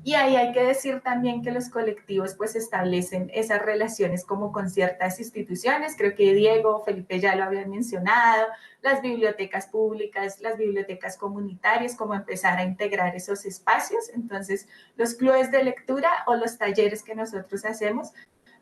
Speaker 5: Y ahí hay que decir también que los colectivos pues establecen esas relaciones como con ciertas instituciones, creo que Diego, Felipe ya lo habían mencionado, las bibliotecas públicas, las bibliotecas comunitarias, como empezar a integrar esos espacios. Entonces, los clubes de lectura o los talleres que nosotros hacemos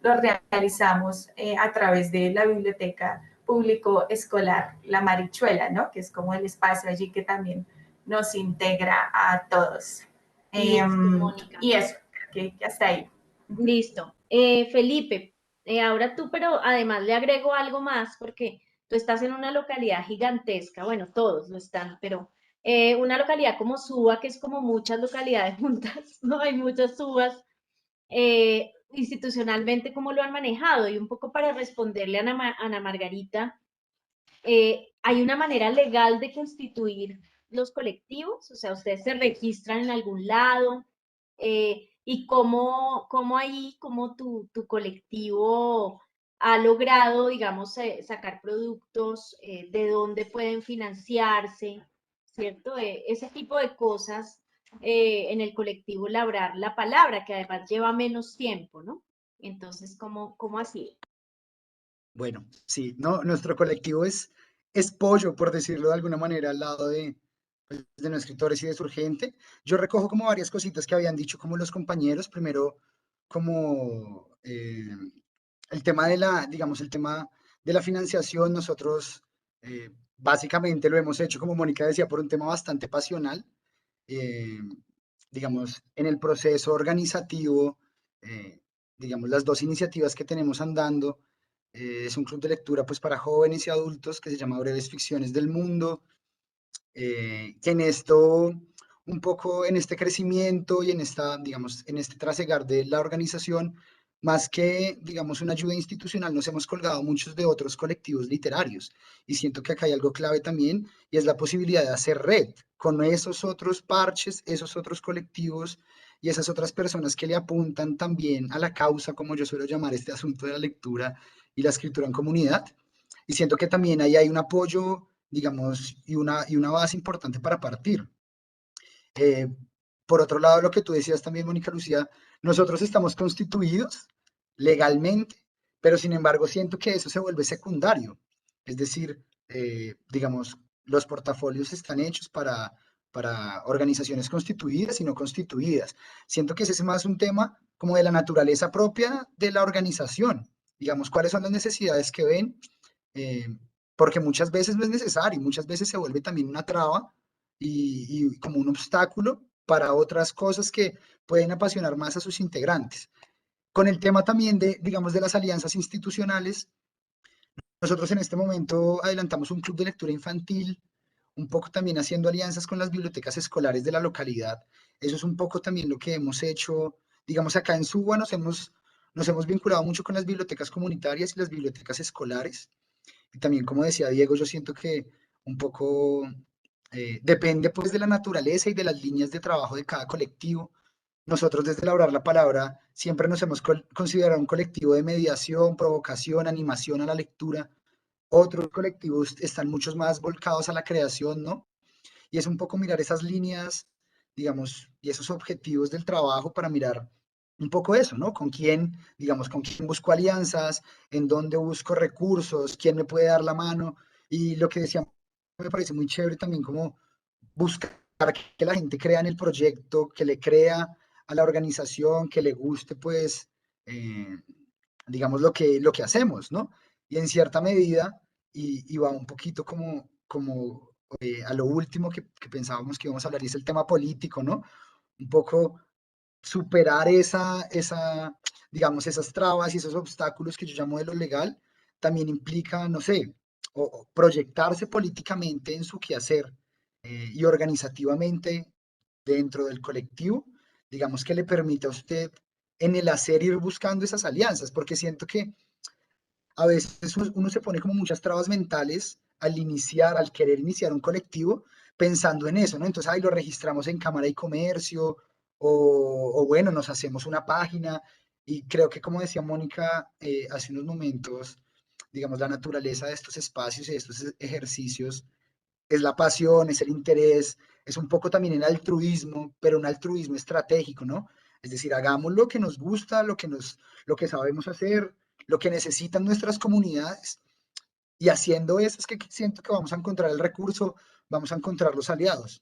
Speaker 5: los realizamos a través de la biblioteca público escolar La Marichuela, ¿no? Que es como el espacio allí que también nos integra a todos.
Speaker 4: Listo, Mónica.
Speaker 5: Y eso, que hasta ahí.
Speaker 4: Listo. Felipe, ahora tú, pero además le agrego algo más porque tú estás en una localidad gigantesca, bueno, todos lo están, pero una localidad como Suba, que es como muchas localidades juntas, ¿no? Hay muchas Subas. Institucionalmente, ¿cómo lo han manejado? Y un poco para responderle a Ana Margarita, ¿hay una manera legal de constituir los colectivos? O sea, ¿ustedes se registran en algún lado? ¿Y cómo ahí, cómo tu colectivo ha logrado, digamos, sacar productos, de dónde pueden financiarse, ¿cierto? Ese tipo de cosas en el colectivo labrar la palabra, que además lleva menos tiempo, ¿no? Entonces, ¿cómo así?
Speaker 7: Bueno, sí, no, nuestro colectivo es pollo, por decirlo de alguna manera, al lado pues, de no escritores y de Surgente. Yo recojo como varias cositas que habían dicho como los compañeros. Primero, como el tema digamos, el tema de la financiación. Nosotros básicamente lo hemos hecho, como Mónica decía, por un tema bastante pasional. eh, digamos, en el proceso organizativo, eh, digamos, las dos iniciativas que tenemos andando, es un club de lectura pues para jóvenes y adultos que se llama Breves Ficciones del Mundo, que en esto, un poco en este crecimiento y en esta, digamos, en este trasegar de la organización, más que, digamos, una ayuda institucional, nos hemos colgado muchos de otros colectivos literarios. Y siento que acá hay algo clave también, y es la posibilidad de hacer red con esos otros parches, esos otros colectivos y esas otras personas que le apuntan también a la causa, como yo suelo llamar este asunto de la lectura y la escritura en comunidad. Y siento que también ahí hay un apoyo, digamos, y una base importante para partir. Eh, por otro lado, lo que tú decías también, Mónica Lucía, nosotros estamos constituidos legalmente, pero sin embargo siento que eso se vuelve secundario. Es decir, digamos, los portafolios están hechos para organizaciones constituidas y no constituidas. Siento que ese es más un tema como de la naturaleza propia de la organización. Digamos, cuáles son las necesidades que ven, eh, porque muchas veces no es necesario, muchas veces se vuelve también una traba y como un obstáculo para otras cosas que pueden apasionar más a sus integrantes. Con el tema también de, digamos, de las alianzas institucionales, nosotros en este momento adelantamos un club de lectura infantil, un poco también haciendo alianzas con las bibliotecas escolares de la localidad. Eso es un poco también lo que hemos hecho. Digamos, acá en Suba nos hemos vinculado mucho con las bibliotecas comunitarias y las bibliotecas escolares. Y también, como decía Diego, yo siento que un poco depende pues de la naturaleza y de las líneas de trabajo de cada colectivo. Nosotros desde Labrar la Palabra siempre nos hemos considerado un colectivo de mediación, provocación, animación a la lectura. Otros colectivos están muchos más volcados a la creación, ¿no? Y es un poco mirar esas líneas, digamos, y esos objetivos del trabajo para mirar un poco eso, ¿no? Con quién, digamos, con quién busco alianzas, en dónde busco recursos, quién me puede dar la mano. Y lo que decía me parece muy chévere también como buscar que la gente crea en el proyecto, que le crea a la organización, que le guste, pues, eh, digamos, lo que hacemos, ¿no? Y en cierta medida, y va un poquito como a lo último que pensábamos que íbamos a hablar, y es el tema político, ¿no? Un poco superar digamos, esas trabas y esos obstáculos que yo llamo de lo legal, también implica, no sé, o proyectarse políticamente en su quehacer y organizativamente dentro del colectivo, digamos que le permite a usted en el hacer ir buscando esas alianzas, porque siento que a veces uno se pone como muchas trabas mentales al querer iniciar un colectivo, pensando en eso, ¿no? Entonces, ahí lo registramos en Cámara y Comercio, o bueno, nos hacemos una página, y creo que como decía Mónica hace unos momentos, digamos, la naturaleza de estos espacios y de estos ejercicios es la pasión, es el interés, es un poco también el altruismo, pero un altruismo estratégico, ¿no? Es decir, hagamos lo que nos gusta, lo que sabemos hacer, lo que necesitan nuestras comunidades, y haciendo eso es que siento que vamos a encontrar el recurso, vamos a encontrar los aliados.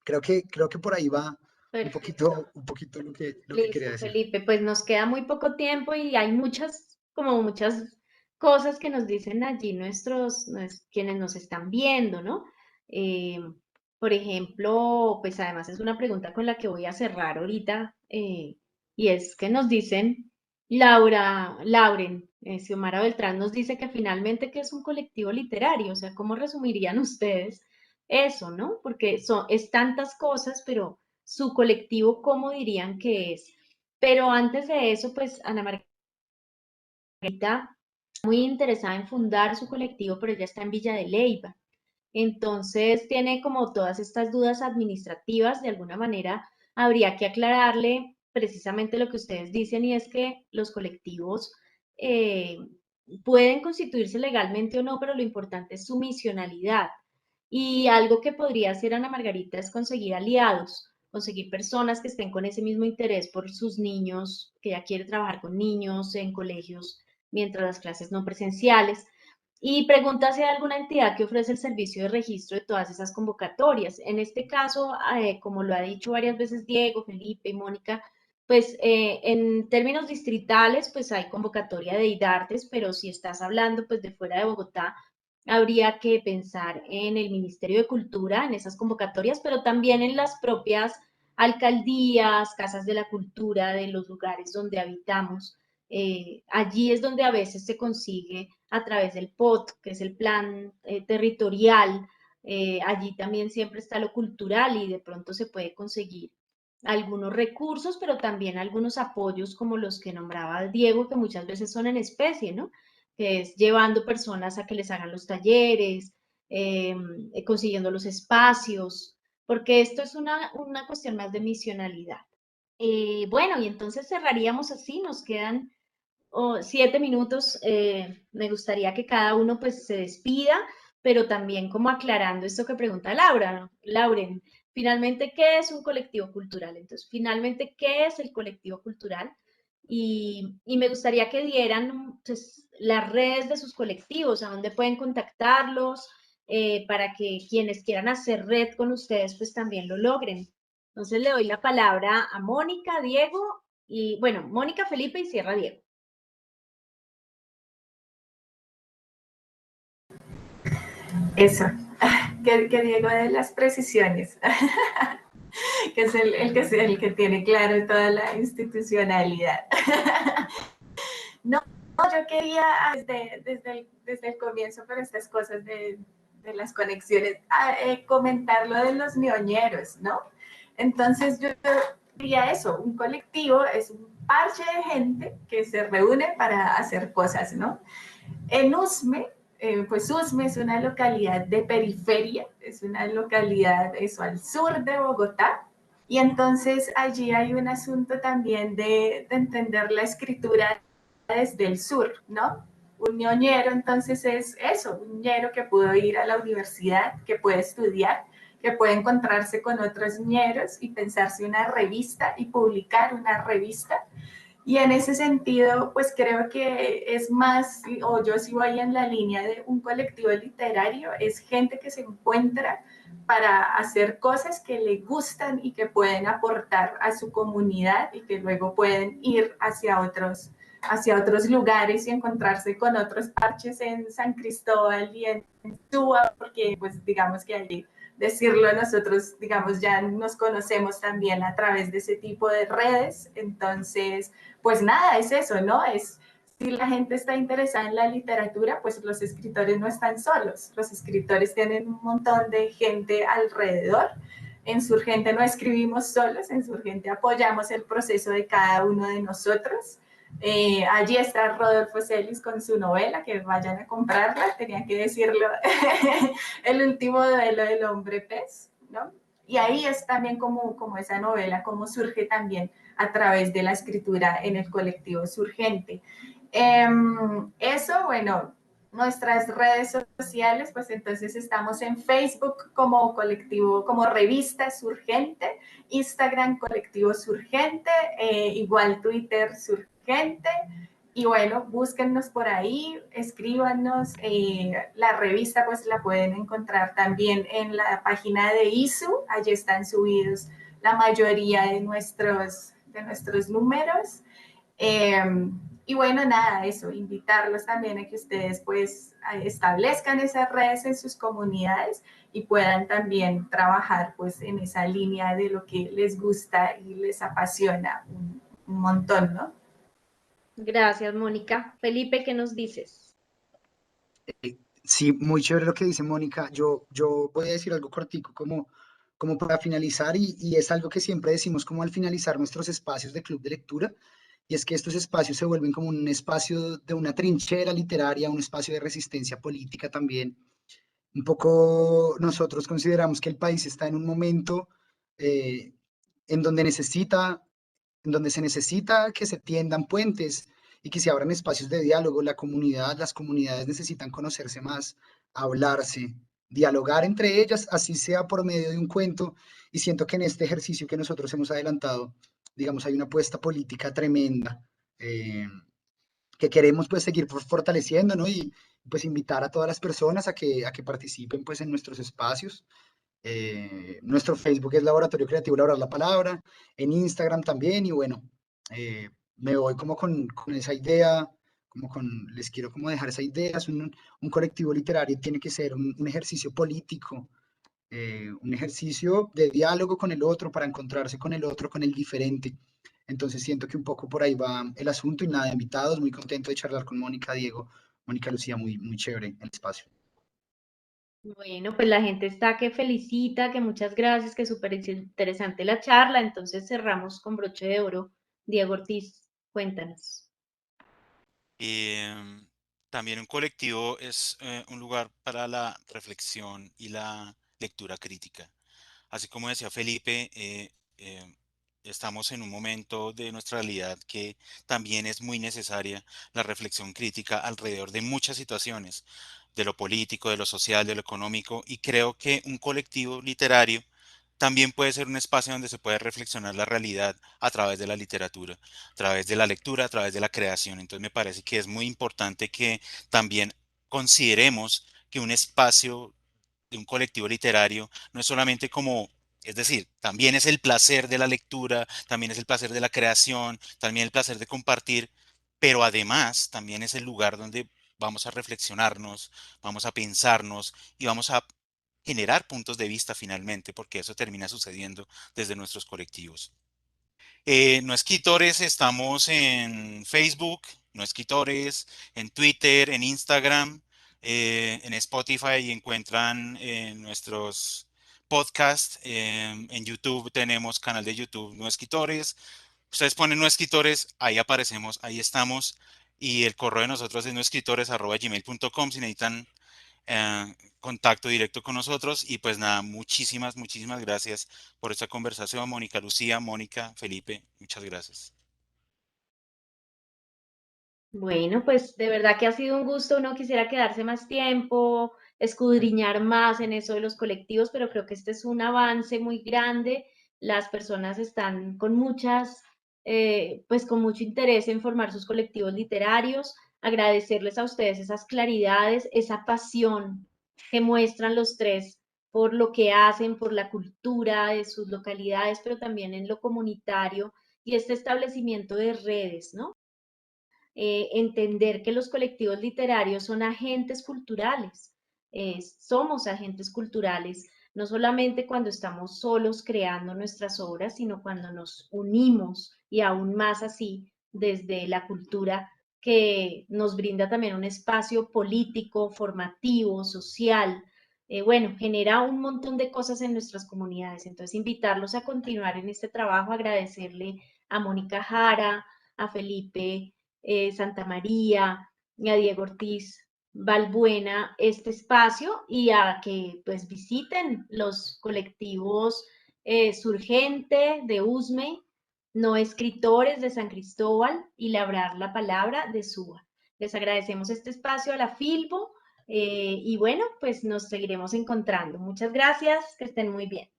Speaker 7: Creo que por ahí va
Speaker 4: Perfecto.
Speaker 7: un poquito lo que quería
Speaker 4: Listo,
Speaker 7: decir.
Speaker 4: Felipe. Pues nos queda muy poco tiempo y hay muchas cosas que nos dicen allí quienes nos están viendo, ¿no? Eh, por ejemplo, pues además es una pregunta con la que voy a cerrar ahorita, y es que nos dicen, Lauren, Xiomara Beltrán nos dice que finalmente que es un colectivo literario, o sea, ¿cómo resumirían ustedes eso, no? Porque es tantas cosas, pero su colectivo, ¿cómo dirían que es? Pero antes de eso, pues Ana Margarita, muy interesada en fundar su colectivo, pero ella está en Villa de Leyva. Entonces tiene como todas estas dudas administrativas, de alguna manera habría que aclararle precisamente lo que ustedes dicen, y es que los colectivos eh, pueden constituirse legalmente o no, pero lo importante es su misionalidad. Y algo que podría hacer Ana Margarita es conseguir aliados, conseguir personas que estén con ese mismo interés por sus niños, que ya quiere trabajar con niños en colegios mientras las clases no presenciales. Y pregunta si hay alguna entidad que ofrece el servicio de registro de todas esas convocatorias. En este caso, como lo ha dicho varias veces Diego, Felipe y Mónica, pues en términos distritales, pues hay convocatoria de IDARTES, pero si estás hablando pues de fuera de Bogotá, habría que pensar en el Ministerio de Cultura, en esas convocatorias, pero también en las propias alcaldías, casas de la cultura de los lugares donde habitamos. Allí es donde a veces se consigue a través del POT, que es el plan territorial. Allí también siempre está lo cultural y de pronto se puede conseguir algunos recursos, pero también algunos apoyos como los que nombraba Diego, que muchas veces son en especie, ¿no? Que es llevando personas a que les hagan los talleres, consiguiendo los espacios, porque esto es una cuestión más de misionalidad. Bueno, y entonces cerraríamos así, nos quedan 7 minutos. Me gustaría que cada uno pues se despida, pero también como aclarando esto que pregunta Laura, ¿no? Lauren, finalmente, ¿qué es un colectivo cultural? Entonces, finalmente, ¿qué es el colectivo cultural? Y me gustaría que dieran pues, las redes de sus colectivos, a dónde pueden contactarlos, para que quienes quieran hacer red con ustedes pues también lo logren. Entonces le doy la palabra a Mónica, Diego, y bueno, Mónica, Felipe y cierra Diego.
Speaker 5: Eso, que Diego de las precisiones, que es el que tiene claro toda la institucionalidad. No, yo quería desde el comienzo, pero estas cosas de las conexiones, comentar lo de los ñoñeros, ¿no? Entonces yo diría eso, un colectivo es un parche de gente que se reúne para hacer cosas, ¿no? En Usme, pues Usme es una localidad de periferia, es una localidad eso, al sur de Bogotá, y entonces allí hay un asunto también de entender la escritura desde el sur, ¿no? Un ñoñero entonces es eso, un ñero que pudo ir a la universidad, que puede estudiar, que puede encontrarse con otros ñeros y pensarse una revista y publicar una revista. Y en ese sentido, pues creo que es más, o yo sí voy en la línea de un colectivo literario, es gente que se encuentra para hacer cosas que le gustan y que pueden aportar a su comunidad y que luego pueden ir hacia otros lugares y encontrarse con otros parches en San Cristóbal y en Túa, porque pues digamos que allí decirlo, nosotros, digamos, ya nos conocemos también a través de ese tipo de redes. Entonces, pues nada, es eso, ¿no? Es si la gente está interesada en la literatura, pues los escritores no están solos. Los escritores tienen un montón de gente alrededor. En Surgente no escribimos solos, en Surgente apoyamos el proceso de cada uno de nosotros. Allí está Rodolfo Celis con su novela, que vayan a comprarla, tenía que decirlo, El último duelo del hombre pez, ¿no? Y ahí es también como esa novela, cómo surge también a través de la escritura en el colectivo Surgente. Eso, bueno, nuestras redes sociales, pues entonces estamos en Facebook como colectivo, como revista Surgente, Instagram colectivo Surgente, igual Twitter Surgente. Y bueno, búsquennos por ahí, escríbanos. La revista pues la pueden encontrar también en la página de ISU. Allí están subidos la mayoría de nuestros números. Y bueno, nada, eso, invitarlos también a que ustedes pues establezcan esas redes en sus comunidades y puedan también trabajar pues en esa línea de lo que les gusta y les apasiona un montón, ¿no?
Speaker 4: Gracias, Mónica. Felipe, ¿qué nos dices?
Speaker 7: Sí, muy chévere lo que dice Mónica. Yo voy a decir algo cortico como para finalizar y es algo que siempre decimos como al finalizar nuestros espacios de club de lectura y es que estos espacios se vuelven como un espacio de una trinchera literaria, un espacio de resistencia política también. Un poco nosotros consideramos que el país está en un momento eh, en donde en donde se necesita que se tiendan puentes y que se abran espacios de diálogo. Las comunidades necesitan conocerse más, hablarse, dialogar entre ellas, así sea por medio de un cuento. Y siento que en este ejercicio que nosotros hemos adelantado, digamos, hay una apuesta política tremenda que queremos pues seguir fortaleciendo, ¿no? Y pues invitar a todas las personas a que participen pues en nuestros espacios. Nuestro Facebook es Laboratorio Creativo Labrar la Palabra, en Instagram también, y bueno, me voy como con esa idea, les quiero como dejar esa idea, es un colectivo literario, tiene que ser un ejercicio político, un ejercicio de diálogo con el otro, para encontrarse con el otro, con el diferente. Entonces siento que un poco por ahí va el asunto y nada, invitados, muy contento de charlar con Mónica, Diego, Mónica, Lucía, muy, muy chévere el espacio.
Speaker 4: Bueno, pues la gente está que felicita, que muchas gracias, que súper interesante la charla. Entonces cerramos con broche de oro. Diego Ortiz, cuéntanos.
Speaker 6: Em, También un colectivo es un lugar para la reflexión y la lectura crítica. Así como decía Felipe, estamos en un momento de nuestra realidad que también es muy necesaria la reflexión crítica alrededor de muchas situaciones, de lo político, de lo social, de lo económico, y creo que un colectivo literario también puede ser un espacio donde se puede reflexionar la realidad a través de la literatura, a través de la lectura, a través de la creación. Entonces me parece que es muy importante que también consideremos que un espacio de un colectivo literario no es solamente como, es decir, también es el placer de la lectura, también es el placer de la creación, también el placer de compartir, pero además también es el lugar donde vamos a reflexionarnos, vamos a pensarnos y vamos a generar puntos de vista finalmente, porque eso termina sucediendo desde nuestros colectivos. No Escritores, estamos en Facebook, No Escritores, en Twitter, en Instagram, en Spotify y encuentran nuestros podcasts. En YouTube tenemos canal de YouTube No Escritores. Ustedes ponen No Escritores, ahí aparecemos, ahí estamos. Y el correo de nosotros es noescritores@gmail.com si necesitan contacto directo con nosotros. Y pues nada, muchísimas, muchísimas gracias por esta conversación, Mónica, Lucía, Mónica, Felipe, muchas gracias.
Speaker 4: Bueno, pues de verdad que ha sido un gusto. Uno quisiera quedarse más tiempo, escudriñar más en eso de los colectivos, pero creo que este es un avance muy grande. Las personas están con pues con mucho interés en formar sus colectivos literarios. Agradecerles a ustedes esas claridades, esa pasión que muestran los tres por lo que hacen, por la cultura de sus localidades, pero también en lo comunitario y este establecimiento de redes, ¿no? Entender que los colectivos literarios son agentes culturales, somos agentes culturales, no solamente cuando estamos solos creando nuestras obras, sino cuando nos unimos y aún más así desde la cultura que nos brinda también un espacio político, formativo, social. Bueno, genera un montón de cosas en nuestras comunidades. Entonces, invitarlos a continuar en este trabajo, agradecerle a Mónica Jara, a Felipe Santa María y a Diego Ortiz Balbuena este espacio y a que pues visiten los colectivos Surgente de Usme, No Escritores de San Cristóbal y Labrar la Palabra de Suba. Les agradecemos este espacio a la Filbo y bueno, pues nos seguiremos encontrando. Muchas gracias, que estén muy bien.